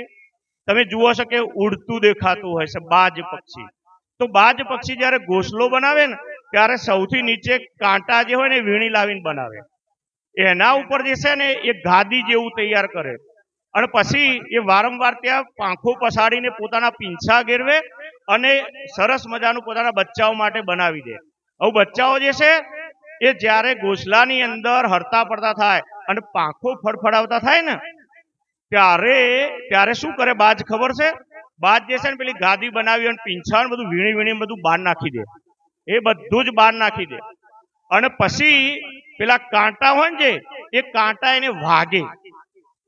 તમે જુઓ છો કે ઉડતું દેખાતું હોય છે બાજ પક્ષી. તો બાજ પક્ષી જ્યારે ઘોંસલો બનાવે ને ત્યારે સૌથી નીચે કાંટા જે હોય ને વીણી લાવીને બનાવે. એના ઉપર જે છે ને એ ગાદી જેવું તૈયાર કરે અને પછી એ વારંવાર ત્યાં પાંખો પસાડીને પોતાના પીંછા ગેરવે અને સરસ મજાનું પોતાના બચ્ચાઓ માટે બનાવી દે. હવે બચ્ચાઓ જે છે એ જ્યારે ઘોંસલાની અંદર હરતા પડતા થાય અને પાંખો ફડફડાવતા થાય ને ત્યારે શું કરે બાજ ખબર છે? બાજ જે છે ને પેલી ગાદી બનાવી અને પીંછા બધું વીણી બધું બહાર નાખી દે. એ બધું જ બહાર નાખી દે અને પછી પેલા કાંટા હોય ને એ કાંટા એને વાગે.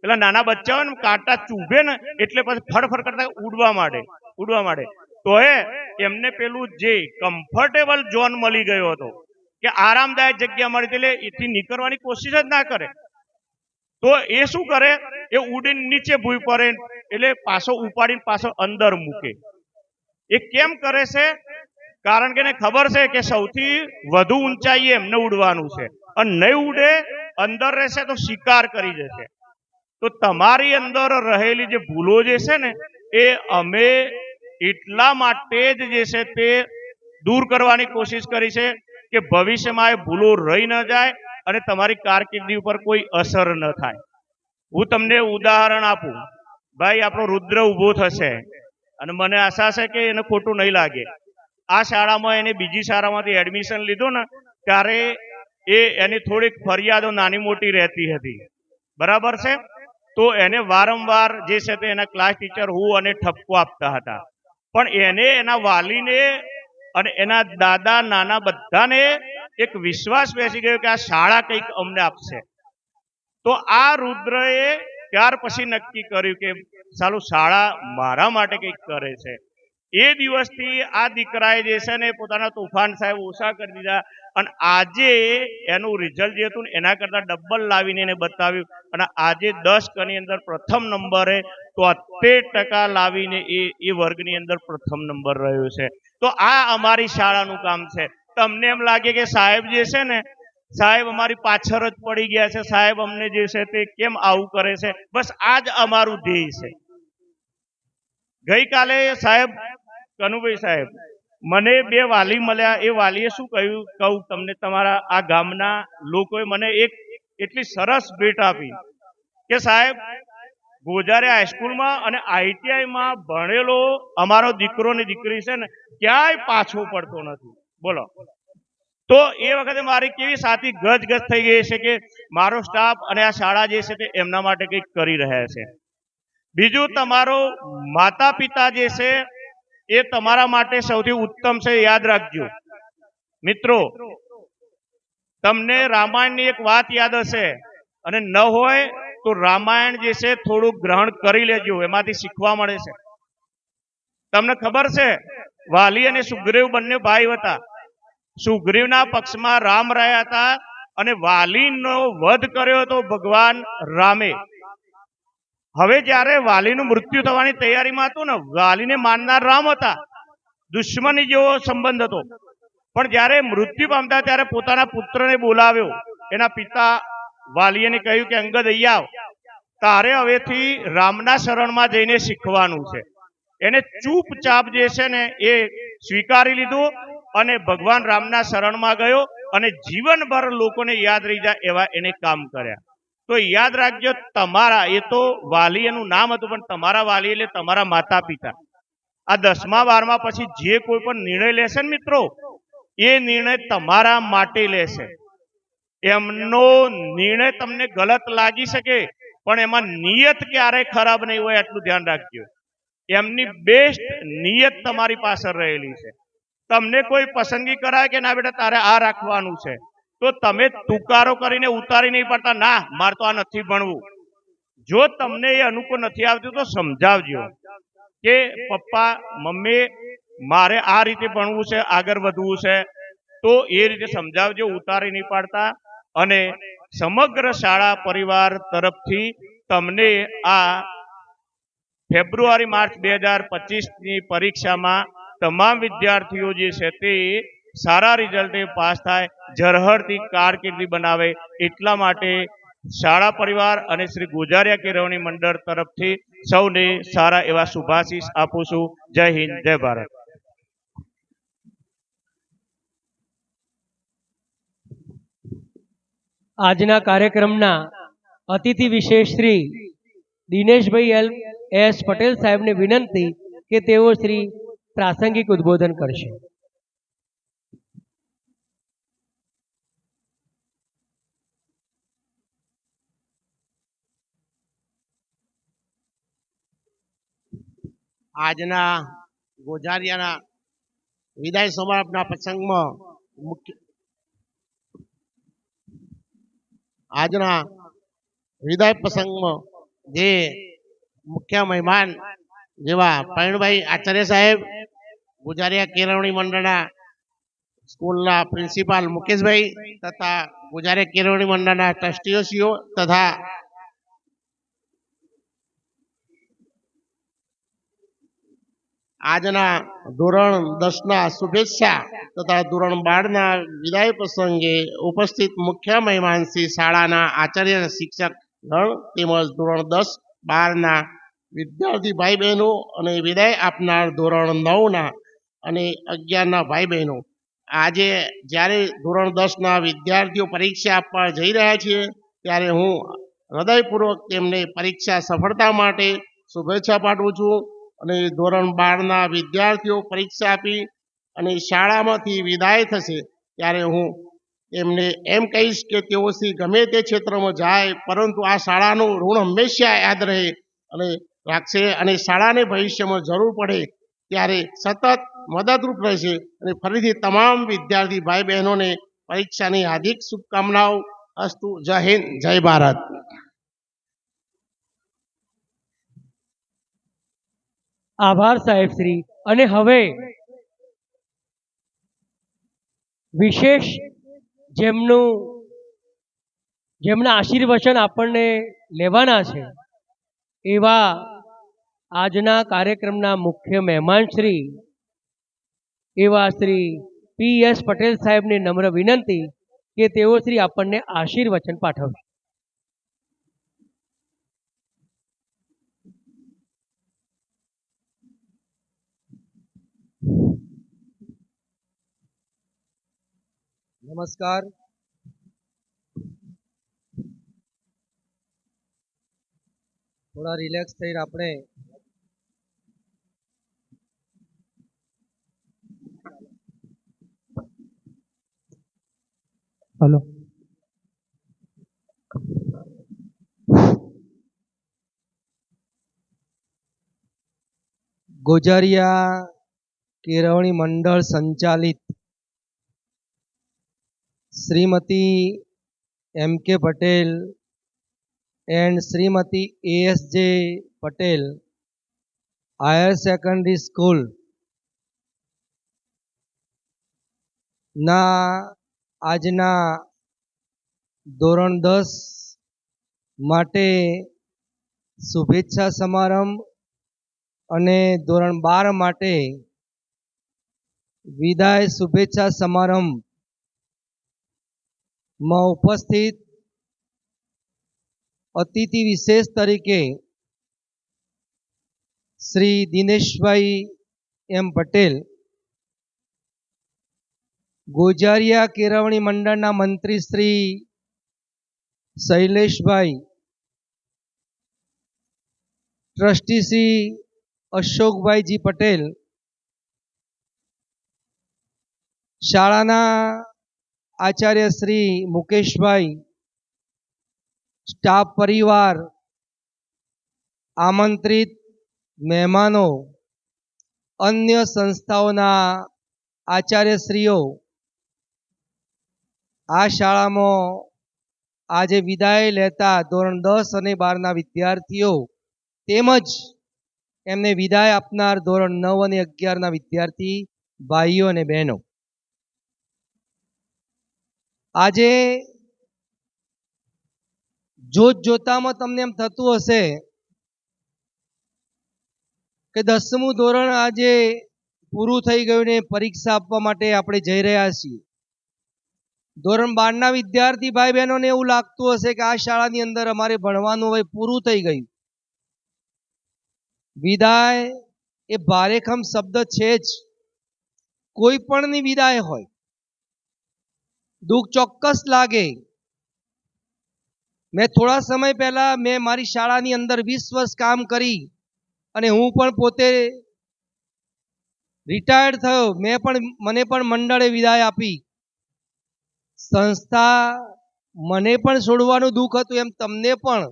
પેલા નાના બચ્ચા હોય ને કાંટા ચૂભે ને એટલે પછી ફડફડ કરતા ઉડવા માંડે. તો એમને પેલું જે કમ્ફર્ટેબલ ઝોન મળી ગયો હતો કે આરામદાયક જગ્યા મળી એટલે એથી નીકળવાની કોશિશ જ ના કરે. તો એ શું કરે? એ ઉડીને નીચે ભૂઈ પડે એટલે પાછો ઉપાડીને પાછો અંદર મૂકે. એ કેમ કરે છે? કારણ કે એને ખબર છે કે સૌથી વધુ ઊંચાઈએ એમને ઉડવાનું છે અને નહીં ઉડે અંદર રહેશે તો શિકાર કરી જશે. તો તમારી અંદર રહેલી જે ભૂલો જે છે ને એ અમે એટલા માટે જ જે છે તે દૂર કરવાની કોશિશ કરી છે કે ભવિષ્યમાં એ ભૂલો રહી ન જાય અને તમારી કારકિર્દી ઉપર કોઈ અસર ન થાય. હું તમને ઉદાહરણ આપું. ભાઈ આપણો રુદ્ર ઊભો થશે અને મને આશા છે કે એને ખોટું નહીં લાગે. આ શાળામાં એને બીજી શાળામાંથી એડમિશન લીધું ને ત્યારે એની થોડીક ફરિયાદો નાની મોટી રહેતી હતી, બરાબર છે? તો એને વારંવાર જે છે તે એના ક્લાસ ટીચર હું અને ઠપકો આપતા હતા પણ એને, એના વાલીને અને એના દાદા નાના બધાને એક વિશ્વાસ બેસી ગયો કે આ શાળા કંઈક અમને આપશે. તો આ રુદ્રએ ત્યાર પછી નક્કી કર્યું કે સાલું શાળા મારા માટે કંઈક કરે છે. એ દિવસથી આ દીકરાએ જે છે ને પોતાના તોફાન સાહેબ ઓછા કરી દીધા અને આજે એનું રિઝલ્ટ જે હતું ને એના કરતાં ડબલ લાવીને એને બતાવ્યું અને આજે 10 ની અંદર પ્રથમ નંબરે 73% લાવીને એ વર્ગની અંદર પ્રથમ નંબર રહ્યો છે. તો આ અમારી શાળાનું કામ છે. તમને એમ લાગે કે સાહેબ જે છે ને, સાહેબ અમારી પાછળ જ પડી ગયા છે, સાહેબ અમને જે છે તે કેમ આવું કરે છે, બસ આ જ અમારું ધ્યેય છે. ગઈકાલે સાહેબ કનુભાઈ સાહેબ મને 2 વાલી મળ્યા. એ વાલીએ શું કહું તમને, તમારા આ ગામના લોકોએ મને એક એટલી સરસ ભેટ આપી કે સાહેબ ગોજારે હાઈસ્કૂલમાં અને આઈટીઆઈમાં ભણેલો અમારો દીકરો ને દીકરી છે ને ક્યાંય પાછો પડતો નથી. બોલો, તો એ વખતે મારી કેવી સાથી ગજ થઈ ગઈ છે કે મારો સ્ટાફ અને આ શાળા જે છે તે એમના માટે કંઈક કરી રહ્યા છે. બીજું, તમારો માતા પિતા જે છે એ તમારા માટે સૌથી ઉત્તમ છે. યાદ રાખજો મિત્રો, તમને રામાયણની એક વાત યાદ હશે અને ન હોય તો રામાયણ જે છે થોડું ગ્રહણ કરી લેજો, એમાંથી શીખવા મળે છે. તમને ખબર છે વાલી અને સુગ્રીવ બંને ભાઈ હતા. સુગ્રીવના પક્ષમાં રામ રહ્યા હતા અને વાલીનો વધ કર્યો હતો ભગવાન રામે. હવે જ્યારે વાલીનું મૃત્યુ થવાની તૈયારીમાં હતું ને, વાલીને માનનાર રામ હતા, દુશ્મની જેવો સંબંધ હતો. પણ જ્યારે મૃત્યુ પામતા ત્યારે પોતાના પુત્રને બોલાવ્યો. એના પિતા વાલીએ કહ્યું કે અંગદ અહીંયા આવ, તારે હવેથી રામના શરણમાં જઈને શીખવાનું છે. એને ચૂપચાપ જે છે ને એ સ્વીકારી લીધું અને ભગવાન રામના શરણમાં ગયો અને જીવનભર લોકોને યાદ રહી જાય એવા એને કામ કર્યા. તો યાદ રાખજો, તમારા, એ તો વાલી એનું નામ હતું પણ તમારા વાલી એટલે તમારા માતા પિતા. આ 10મા 12મા પછી જે કોઈ પણ નિર્ણય લેશે ને મિત્રો, એ નિર્ણય તમારા માટે લેશે. એમનો નિર્ણય તમને ગલત લાગી શકે પણ એમાં નિયત ક્યારેય ખરાબ નહીં હોય, એટલું ધ્યાન રાખજો. એમની બેસ્ટ નિયત તમારી પાછળ રહેલી છે. તમને કોઈ પસંદગી કરાય કે ના બેટા તારે આ રાખવાનું છે, તો તમે તુકારો કરીને ઉતારી નહીં પડતા, ના મારે તો આ નથી ભણવું. જો તમને એ અનુકૂળ નથી આવતું તો સમજાવજો કે પપ્પા મમ્મી મારે આ રીતે ભણવું છે, આગળ વધવું છે, તો એ રીતે સમજાવજો, ઉતારી નહીં પાડતા. અને સમગ્ર શાળા પરિવાર તરફથી તમને આ ફેબ્રુઆરી માર્ચ 2025ની પરીક્ષામાં તમામ વિદ્યાર્થીઓ જે છે તે સારા રિઝલ્ટે પાસ થાય, ઝરહળતી કારકિર્દી બનાવે, એટલા માટે શાળા પરિવાર અને શ્રી ગોજારિયા કેળવણી મંડળ તરફથી સૌને સારા એવા શુભાશીષ આપું છું. જય હિન્દ, જય ભારત. આજના કાર્યક્રમના અતિથિ વિશેષ શ્રી દિનેશભાઈ એસ પટેલ સાહેબને વિનંતી કે તેઓ શ્રી પ્રાસંગિક ઉદ્બોધન કરશે. આજના ગોજારિયાના વિદાય સમારંભના પ્રસંગમાં આજના વિદાય પ્રસંગમાં જે મુખ્ય મહેમાન જેવા પરણભાઈ આચાર્ય સાહેબ, ગોજારિયા કેળવણી મંડળના સ્કૂલના પ્રિન્સિપાલ મુકેશભાઈ તથા ગોજારિયા કેળવણી મંડળના ટ્રસ્ટીઓ તથા આજના ધોરણ 10ના શુભેચ્છા તથા ધોરણ 12ના વિદાય પ્રસંગે ઉપસ્થિત મુખ્ય મહેમાન શ્રી શાળાના આચાર્ય શિક્ષક ગણ તેમજ ધોરણ 10-12ના વિદ્યાર્થી ભાઈ બહેનો અને વિદાય આપનાર ધોરણ 9ના અને 11ના ભાઈ બહેનો, આજે જ્યારે ધોરણ 10ના વિદ્યાર્થીઓ પરીક્ષા આપવા જઈ રહ્યા છીએ ત્યારે હું હૃદયપૂર્વક તેમને પરીક્ષા સફળતા માટે શુભેચ્છા પાઠવું છું. અને ધોરણ 12ના વિદ્યાર્થીઓ પરીક્ષા આપી અને શાળામાંથી વિદાય થશે ત્યારે હું એમને એમ કહીશ કે તેઓ શ્રી ગમે તે ક્ષેત્રમાં જાય પરંતુ આ શાળાનું ઋણ હંમેશા યાદ રહે અને રાખશે અને શાળાને ભવિષ્યમાં જરૂર પડે ત્યારે સતત મદદરૂપ રહેશે. અને ફરીથી તમામ વિદ્યાર્થી ભાઈ બહેનોને પરીક્ષાની હાર્દિક શુભકામનાઓ. અસ્તુ. જય હિન્દ, જય ભારત. આભાર સાહેબ શ્રી. અને હવે વિશેષ જેમના આશીર્વચન આપણને લેવાના છે એવા આજના કાર્યક્રમના મુખ્ય મહેમાન શ્રી એવા શ્રી PS પટેલ સાહેબને નમ્ર વિનંતી કે તેઓ શ્રી આપણને આશીર્વચન પાઠવશે. નમસ્કાર. થોડા રિલેક્સ થઈને આપણે હલો. ગોજારિયા કેળવણી મંડળ સંચાલિત Shrimati MK Patel and Shrimati ASJ Patel higher secondary school ના આજના ધોરણ 10 માટે શુભેચ્છા સમારંભ અને ધોરણ 12 માટે વિદાય શુભેચ્છા સમારંભમાં ઉપસ્થિત અતિથિ વિશેષ તરીકે શ્રી દિનેશભાઈ M પટેલ, ગોજારિયા કેળવણી મંડળના મંત્રી શ્રી શૈલેષભાઈ, ટ્રસ્ટી શ્રી અશોકભાઈજી પટેલ, શાળાના આચાર્ય શ્રી મુકેશભાઈ, સ્ટાફ પરિવાર, આમંત્રિત મહેમાનો, અન્ય સંસ્થાઓના આચાર્યશ્રીઓ, આ શાળામાં આજે વિદાય લેતા ધોરણ 10 અને 12ના વિદ્યાર્થીઓ તેમજ એમને વિદાય આપનાર ધોરણ 9 અને 11ના વિદ્યાર્થી ભાઈઓ અને બહેનો, આજે જોતામાં તમને એમ થતું હશે કે 10મું ધોરણ આજે પૂરું થઈ ગયું ને પરીક્ષા આપવા માટે આપણે જઈ રહ્યા છીએ. ધોરણ 12ના વિદ્યાર્થી ભાઈ બહેનોને એવું લાગતું હશે કે આ શાળાની અંદર અમારે ભણવાનું હવે પૂરું થઈ ગયું. વિદાય એ ભારેખમ શબ્દ છે જ. કોઈ પણની વિદાય હોય દુઃખ ચોક્કસ લાગે. મેં થોડા સમય પહેલા મારી શાળાની અંદર 20 વર્ષ કામ કરી અને હું પણ પોતે રિટાયર્ડ થયો. મને પણ મંડળે વિદાય આપી. સંસ્થા મને પણ છોડવાનું દુઃખ હતું એમ તમને પણ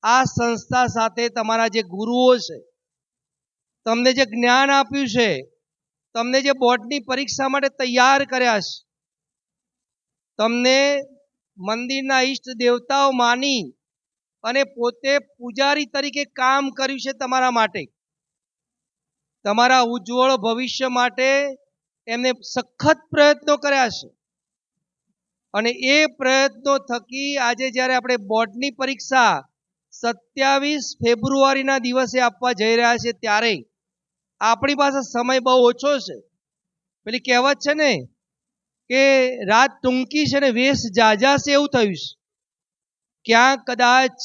આ સંસ્થા સાથે તમારા જે ગુરુઓ છે, તમને જે જ્ઞાન આપ્યું છે, તમને જે બોર્ડની પરીક્ષા માટે તૈયાર કર્યા છે, તમને મંદિરના ઈષ્ટ દેવતાઓ માની અને પોતે પૂજારી તરીકે કામ કર્યું છે તમારા માટે, તમારા ઉજ્જવળ ભવિષ્ય માટે એમને સખત પ્રયત્નો કર્યા છે. અને એ પ્રયત્નો થકી આજે જ્યારે આપણે બોર્ડની પરીક્ષા 27 ફેબ્રુઆરીના દિવસે આપવા જઈ રહ્યા છે ત્યારે આપણી પાસે સમય બહુ ઓછો છે. પેલી કહેવત છે ને કે રાત ટૂંકી છે ને વેશ જાજા છે, એવું થયું છે. ક્યાંક કદાચ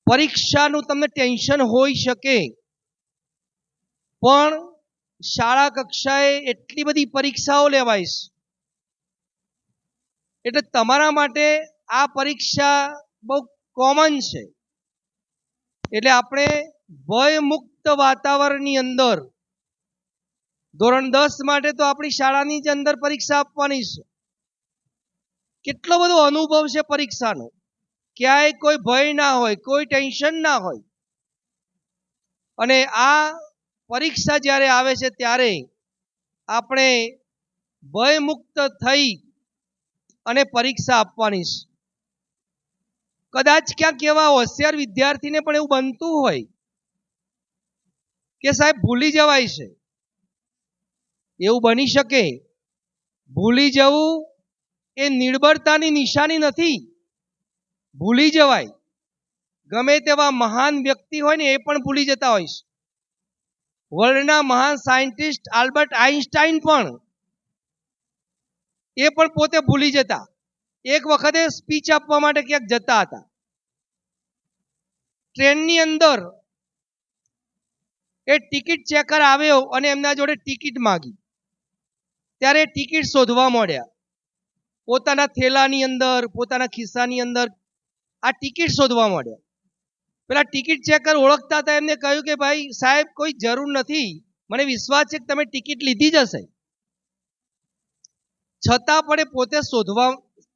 પરીક્ષાનું તમને ટેન્શન હોઈ શકે, પણ શાળા કક્ષાએ એટલી બધી પરીક્ષાઓ લેવાય છે એટલે તમારા માટે આ પરીક્ષા બહુ કોમન છે. એટલે આપણે ભયમુક્ત વાતાવરણની અંદર ધોરણ 10 માટે તો આપણી શાળાની જ અંદર પરીક્ષા આપવાની છે. કેટલો બધો અનુભવ છે પરીક્ષાનો, ક્યાંય કોઈ ભય ના હોય, કોઈ ટેન્શન ના હોય. અને આ પરીક્ષા જ્યારે આવે છે ત્યારે આપણે ભયમુક્ત થઈ અને પરીક્ષા આપવાની છે. કદાચ ક્યાંક એવા હોશિયાર વિદ્યાર્થીને પણ એવું બનતું હોય કે સાહેબ ભૂલી જવાય છે. એવું બની શકે. ભૂલી જવું એ નિર્બળતાની નિશાની નથી. ભૂલી જવાય. ગમે તેવા મહાન વ્યક્તિ હોય ને એ પણ ભૂલી જતા હોય છે. વર્લ્ડના મહાન સાયન્ટિસ્ટ આલ્બર્ટ આઇન્સ્ટાઈન પણ પોતે ભૂલી જતા. એક વખતે સ્પીચ આપવા માટે ક્યાંક જતા હતા. ટ્રેનની અંદર એ ટિકિટ ચેકર આવ્યો અને એમના જોડે ટિકિટ માંગી. ત્યારે ટિકિટ શોધવા માંડ્યા. પોતાના થેલાની અંદર, પોતાના ખિસ્સાની અંદર આ ટિકિટ શોધવા માંડ્યા. પેલા ટિકિટ ચેકર ઓળખતા હતા. એમને કહ્યું કે ભાઈ સાહેબ, કોઈ જરૂર નથી, મને વિશ્વાસ છે કે તમે ટિકિટ લીધી જ હશે. છતાં પણ પોતે શોધવા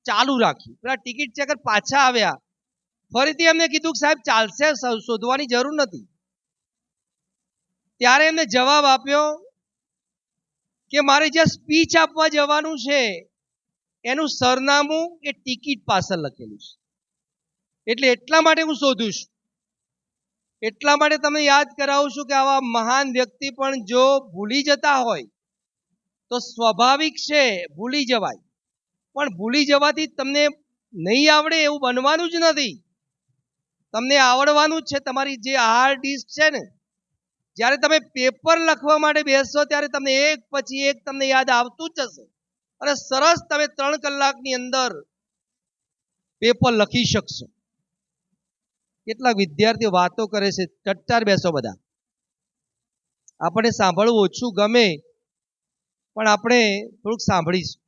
ચાલુ રાખ્યું. પેલા ટિકિટ ચેકર પાછા આવ્યા. ફરીથી એમને કીધું કે સાહેબ ચાલશે, શોધવાની જરૂર નથી. ત્યારે એમને જવાબ આપ્યો કે મારે જે સ્પીચ આપવા જવાનું છે એનું સરનામું એ ટિકિટ પાછળ લખેલું છે, એટલે એટલા માટે હું શોધું છું. એટલા માટે તમને યાદ કરાવું છું કે આવા મહાન વ્યક્તિ પણ જો ભૂલી જતા હોય તો સ્વાભાવિક છે, ભૂલી જવાય. પણ ભૂલી જવાથી તમને નહીં આવડે એવું બનવાનું જ નથી. તમને આવડવાનું જ છે. તમારી જે હાર્ડ ડિસ્ક છે ને, જ્યારે તમે પેપર લખવા માટે બેસશો ત્યારે તમને એક પછી એક તમને યાદ આવતું જ જશે અને સરસ તમે 3 કલાકની અંદર પેપર લખી શકશો. કેટલાક વિદ્યાર્થીઓ વાતો કરે છે, ચટ્ટાર બેસો બધા. આપણે સાંભળવું ઓછું ગમે, પણ આપણે થોડુંક સાંભળીશું.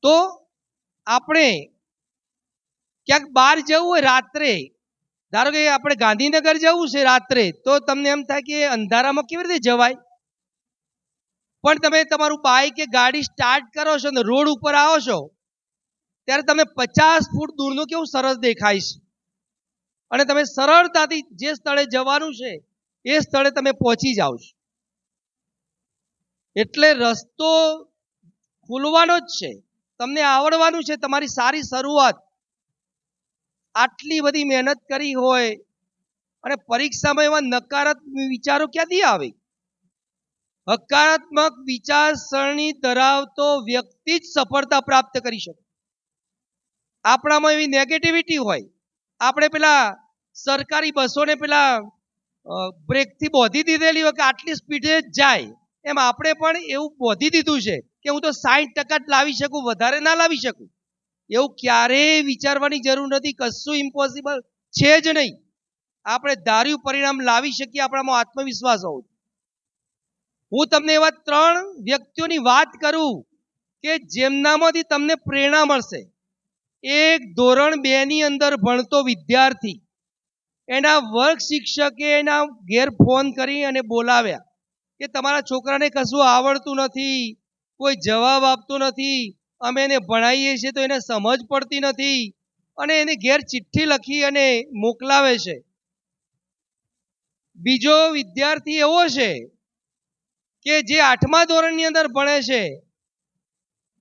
તો આપણે ક્યાંક બહાર જવું હોય રાત્રે, ધારો કે આપણે ગાંધીનગર જવું છે રાત્રે, તો તમને એમ થાય કે અંધારામાં કેવી રીતે જવાય. પણ તમે તમારું બાઇક કે ગાડી સ્ટાર્ટ કરો છો ને રોડ ઉપર આવો છો ત્યારે તમે 50 ફૂટ દૂરનું કેવું સરસ દેખાય છે અને તમે સરળતાથી જે સ્થળે જવાનું છે એ સ્થળે તમે પહોંચી જાઓ છો. એટલે રસ્તો ખુલવાનો જ છે, તમને આવડવાનું છે. તમારી સારી શરૂઆત. આટલી બધી મહેનત કરી હોય અને પરીક્ષામાં એવા નકારાત્મક વિચારો ક્યાંથી આવે? હકારાત્મક વિચારસરણી ધરાવતો વ્યક્તિ જ સફળતા પ્રાપ્ત કરી શકે. આપણામાં એવી નેગેટિવિટી હોય. આપણે પેલા સરકારી બસોને પેલા બ્રેકથી બોધી દીધેલી હોય કે આટલી સ્પીડે જ જાય, એમ આપણે પણ એવું બોધી દીધું છે કે હું તો 60% જ લાવી શકું, વધારે ના લાવી શકું. એવું ક્યારેય વિચારવાની જરૂર નથી. કશું ઇમ્પોસિબલ છે જ નહીં. આપણે ધાર્યું પરિણામ લાવી શકીએ. આપણામાં આત્મવિશ્વાસ હોવો. હું તમને એવા 3 વ્યક્તિઓની વાત કરું કે જેમનામાંથી તમને પ્રેરણા મળશે. એક ધોરણ 2 ની અંદર ભણતો વિદ્યાર્થી, એના વર્ગ શિક્ષકે એના ઘેર ફોન કરી અને બોલાવ્યા કે તમારા છોકરાને કશું આવડતું નથી, કોઈ જવાબ આપતો નથી, અમે એને ભણાવીએ છીએ તો એને સમજ પડતી નથી, અને એને ઘેર ચિઠ્ઠી લખી અને મોકલાવે છે. બીજો વિદ્યાર્થી એવો છે કે જે 8મા ધોરણની અંદર ભણે છે,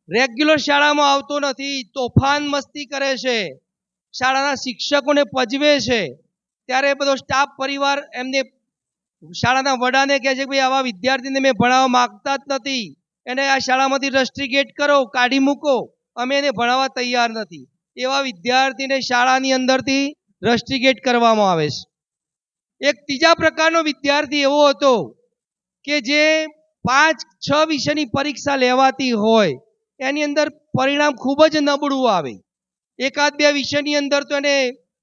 રેગ્યુલર શાળામાં આવતો નથી, તોફાન મસ્તી કરે છે, શાળાના શિક્ષકોને પજવે છે. ત્યારે બધો સ્ટાફ પરિવાર એમને શાળાના વડાને કહે છે કે ભાઈ આવા વિદ્યાર્થીને મેં ભણાવવા માંગતા જ નથી, એને આ શાળામાંથી રસ્ટ્રીગેટ કરો, કાઢી મૂકો, અમે એને ભણાવવા તૈયાર નથી. એવા વિદ્યાર્થીને શાળાની અંદરથી રસ્ટ્રીગેટ કરવામાં આવે છે. એક ત્રીજા પ્રકારનો વિદ્યાર્થી એવો હતો કે જે 5-6 વિષયની પરીક્ષા લેવાતી હોય, એની અંદર પરિણામ ખૂબ જ નબળું આવે. 1-2 વિષયની અંદર તો એને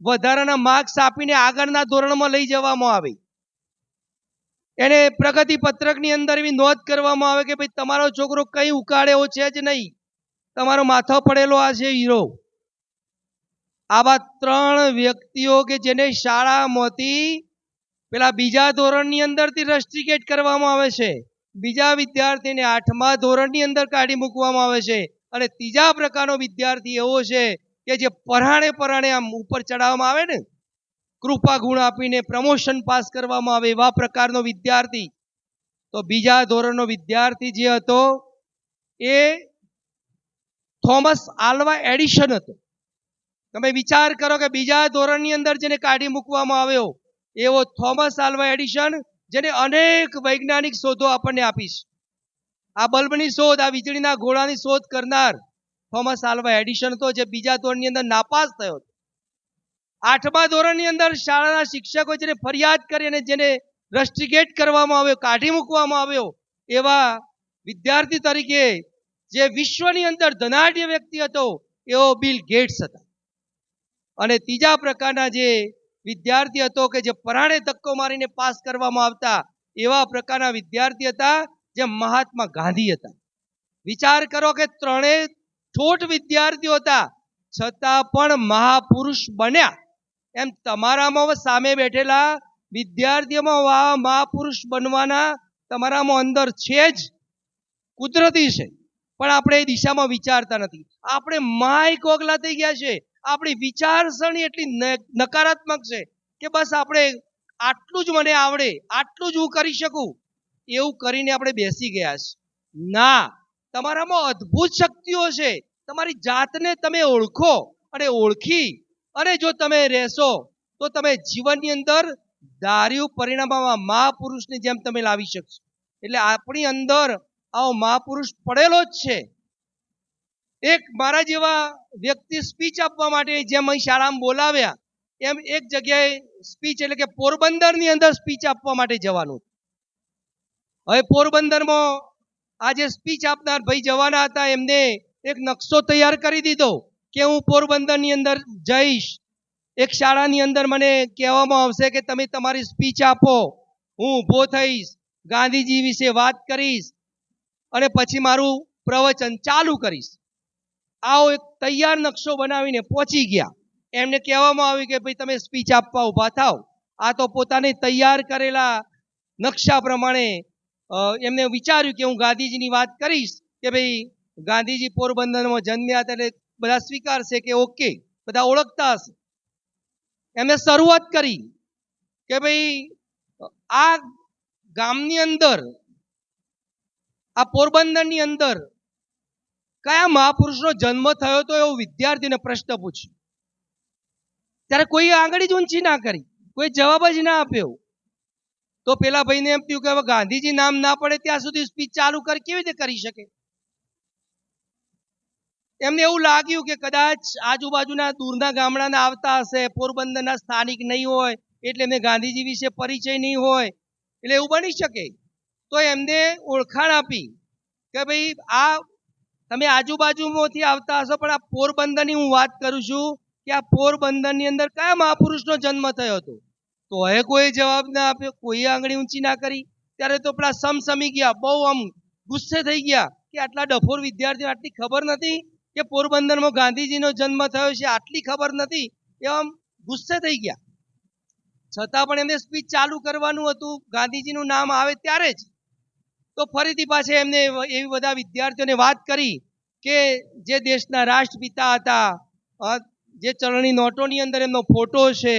વધારાના માર્ક્સ આપીને આગળના ધોરણમાં લઈ જવામાં આવે. એને પ્રગતિ પત્રકની અંદર એવી નોંધ કરવામાં આવે કે ભાઈ તમારો છોકરો કઈ ઉકાળે એવો છે જ નહીં, તમારો માથો પડેલો આ છે હીરો. આવા 3 વ્યક્તિઓ કે જેને શાળામાંથી પેલા બીજા ધોરણની અંદરથી રસ્ટ્રીગેટ કરવામાં આવે છે, બીજા વિદ્યાર્થીને 8મા ધોરણની અંદર કાઢી મૂકવામાં આવે છે, અને ત્રીજા પ્રકારનો વિદ્યાર્થી એવો છે કે જે પરાણે આમ ઉપર ચડાવવામાં આવે ને, કૃપા ગુણ આપીને પ્રમોશન પાસ કરવામાં આવે એવા પ્રકારનો વિદ્યાર્થી. તો બીજા ધોરણનો વિદ્યાર્થી જે હતો એ થોમસ આલ્વા એડિશન હતો. તમે વિચાર કરો કે બીજા ધોરણની અંદર જેને કાઢી મૂકવામાં આવ્યો એવો થોમસ આલ્વા એડિશન, જેને અનેક વૈજ્ઞાનિક શોધો આપણને આપી છે. આ બલ્બની શોધ, આ વીજળીના ગોળાની શોધ કરનાર થોમસ આલ્વા એડિશન હતો, જે બીજા ધોરણની અંદર નાપાસ થયો હતો. 8મા ધોરણની અંદર શાળાના શિક્ષકો જેને ફરિયાદ કરી અને જેને રસ્ટિકેટ કરવામાં આવ્યો, કાઢી મૂકવામાં આવ્યો, એવા વિદ્યાર્થી તરીકે જે વિશ્વની અંદર ધનાઢ્ય વ્યક્તિ હતો એવો બિલ ગેટ્સ હતા. અને ત્રીજા પ્રકારના જે વિદ્યાર્થી હતો કે જે પરાણે ધક્કો મારીને પાસ કરવામાં આવતા એવા પ્રકારના વિદ્યાર્થી હતા જે મહાત્મા ગાંધી હતા. વિચાર કરો કે ત્રણેય ઠોઠ વિદ્યાર્થીઓ હતા છતાં પણ મહાપુરુષ બન્યા. એમ તમારામાં સામે બેઠેલા વિદ્યાર્થીઓમાં મહાપુરુષ બનવાના તમારામાં અંદર છે જ, કુદરતી છે, પણ આપણે એ દિશામાં વિચારતા નથી. આપણે માય કોગલા થઈ ગયા છે. આપણી વિચારસરણી એટલી નકારાત્મક છે કે બસ આપણે આટલું જ મને આવડે, આટલું જ હું કરી શકું, એવું કરીને આપણે બેસી ગયા છે. ના, તમારામાં અદ્ભુત શક્તિઓ છે. તમારી જાતને તમે ઓળખો અને ઓળખી અને જો તમે રહેશો તો તમે જીવનની અંદર ધાર્યું પરિણામમાં મહાપુરુષની જેમ તમે લાવી શકશો. એટલે આપણી અંદર આવો મહાપુરુષ પડેલો જ છે. એક મારા જેવા વ્યક્તિ સ્પીચ આપવા માટે જેમ અહીં શાળામાં બોલાવ્યા એમ એક જગ્યાએ સ્પીચ એટલે કે પોરબંદરની અંદર સ્પીચ આપવા માટે જવાનું. હવે પોરબંદરમાં આ જે સ્પીચ આપનાર ભાઈ જવાના હતા એમને એક નકશો તૈયાર કરી દીધો કે હું પોરબંદરની અંદર જઈશ. એક શાળાની અંદર મને કહેવામાં આવશે કે તમે તમારી સ્પીચ આપો, હું ઊભો થઈશ, ગાંધીજી વિશે વાત કરીશ અને પછી મારું પ્રવચન ચાલુ કરીશ. આવો એક તૈયાર નકશો બનાવીને પહોંચી ગયા. એમને કહેવામાં આવ્યું કે ભાઈ તમે સ્પીચ આપવા ઊભા થાવ. આ તો પોતાને તૈયાર કરેલા નકશા પ્રમાણે એમને વિચાર્યું કે હું ગાંધીજીની વાત કરીશ કે ભાઈ ગાંધીજી પોરબંદરમાં જન્મ્યા હતા એટલે બધા સ્વીકારશે કે ઓકે, બધા ઓળખતા હશે. એમને શરૂઆત કરી કે ભાઈ આ ગામની અંદર, આ પોરબંદરની અંદર કયા મહાપુરુષનો જન્મ થયો હતો એવો વિદ્યાર્થીને પ્રશ્ન પૂછ્યો. ત્યારે કોઈ આંગળી જ ઊંચી ના કરી, કોઈ જવાબ જ ના આપ્યો. તો પેલા ભાઈને એમ થયું કે હવે ગાંધીજી નામ ના પડે ત્યાં સુધી સ્પીચ ચાલુ કેવી રીતે કરી શકે. એમને એવું લાગ્યું કે કદાચ આજુબાજુના દૂરના ગામડાના આવતા હશે, પોરબંદરના સ્થાનિક નહીં હોય એટલે એમને ગાંધીજી વિશે પરિચય નહીં હોય, એટલે એવું બની શકે. તો એમને ઓળખાણ આપી કે ભાઈ આ તમે આજુબાજુમાંથી આવતા હશો પણ આ પોરબંદરની હું વાત કરું છું કે આ પોરબંદરની અંદર કયા મહાપુરુષનો જન્મ થયો હતો. તો હવે કોઈ જવાબ ના આપ્યો, કોઈ આંગળી ઊંચી ના કરી. ત્યારે તો પેલા સમસમી ગયા, બહુ આમ ગુસ્સે થઈ ગયા કે આટલા ડફોર વિદ્યાર્થીઓ આટલી ખબર નથી કે પોરબંદરમાં ગાંધીજીનો જન્મ થયો છે, આટલી ખબર નથી, એવા આમ ગુસ્સે થઈ ગયા. છતાં પણ એમને સ્પીચ ચાલુ કરવાનું હતું ગાંધીજીનું નામ આવે ત્યારે જ. તો ફરીથી પાછા એમને એવી બધા વિદ્યાર્થીઓને વાત કરી કે જે દેશના રાષ્ટ્રપિતા હતા, જે ચલણી નોટોની અંદર એમનો ફોટો છે,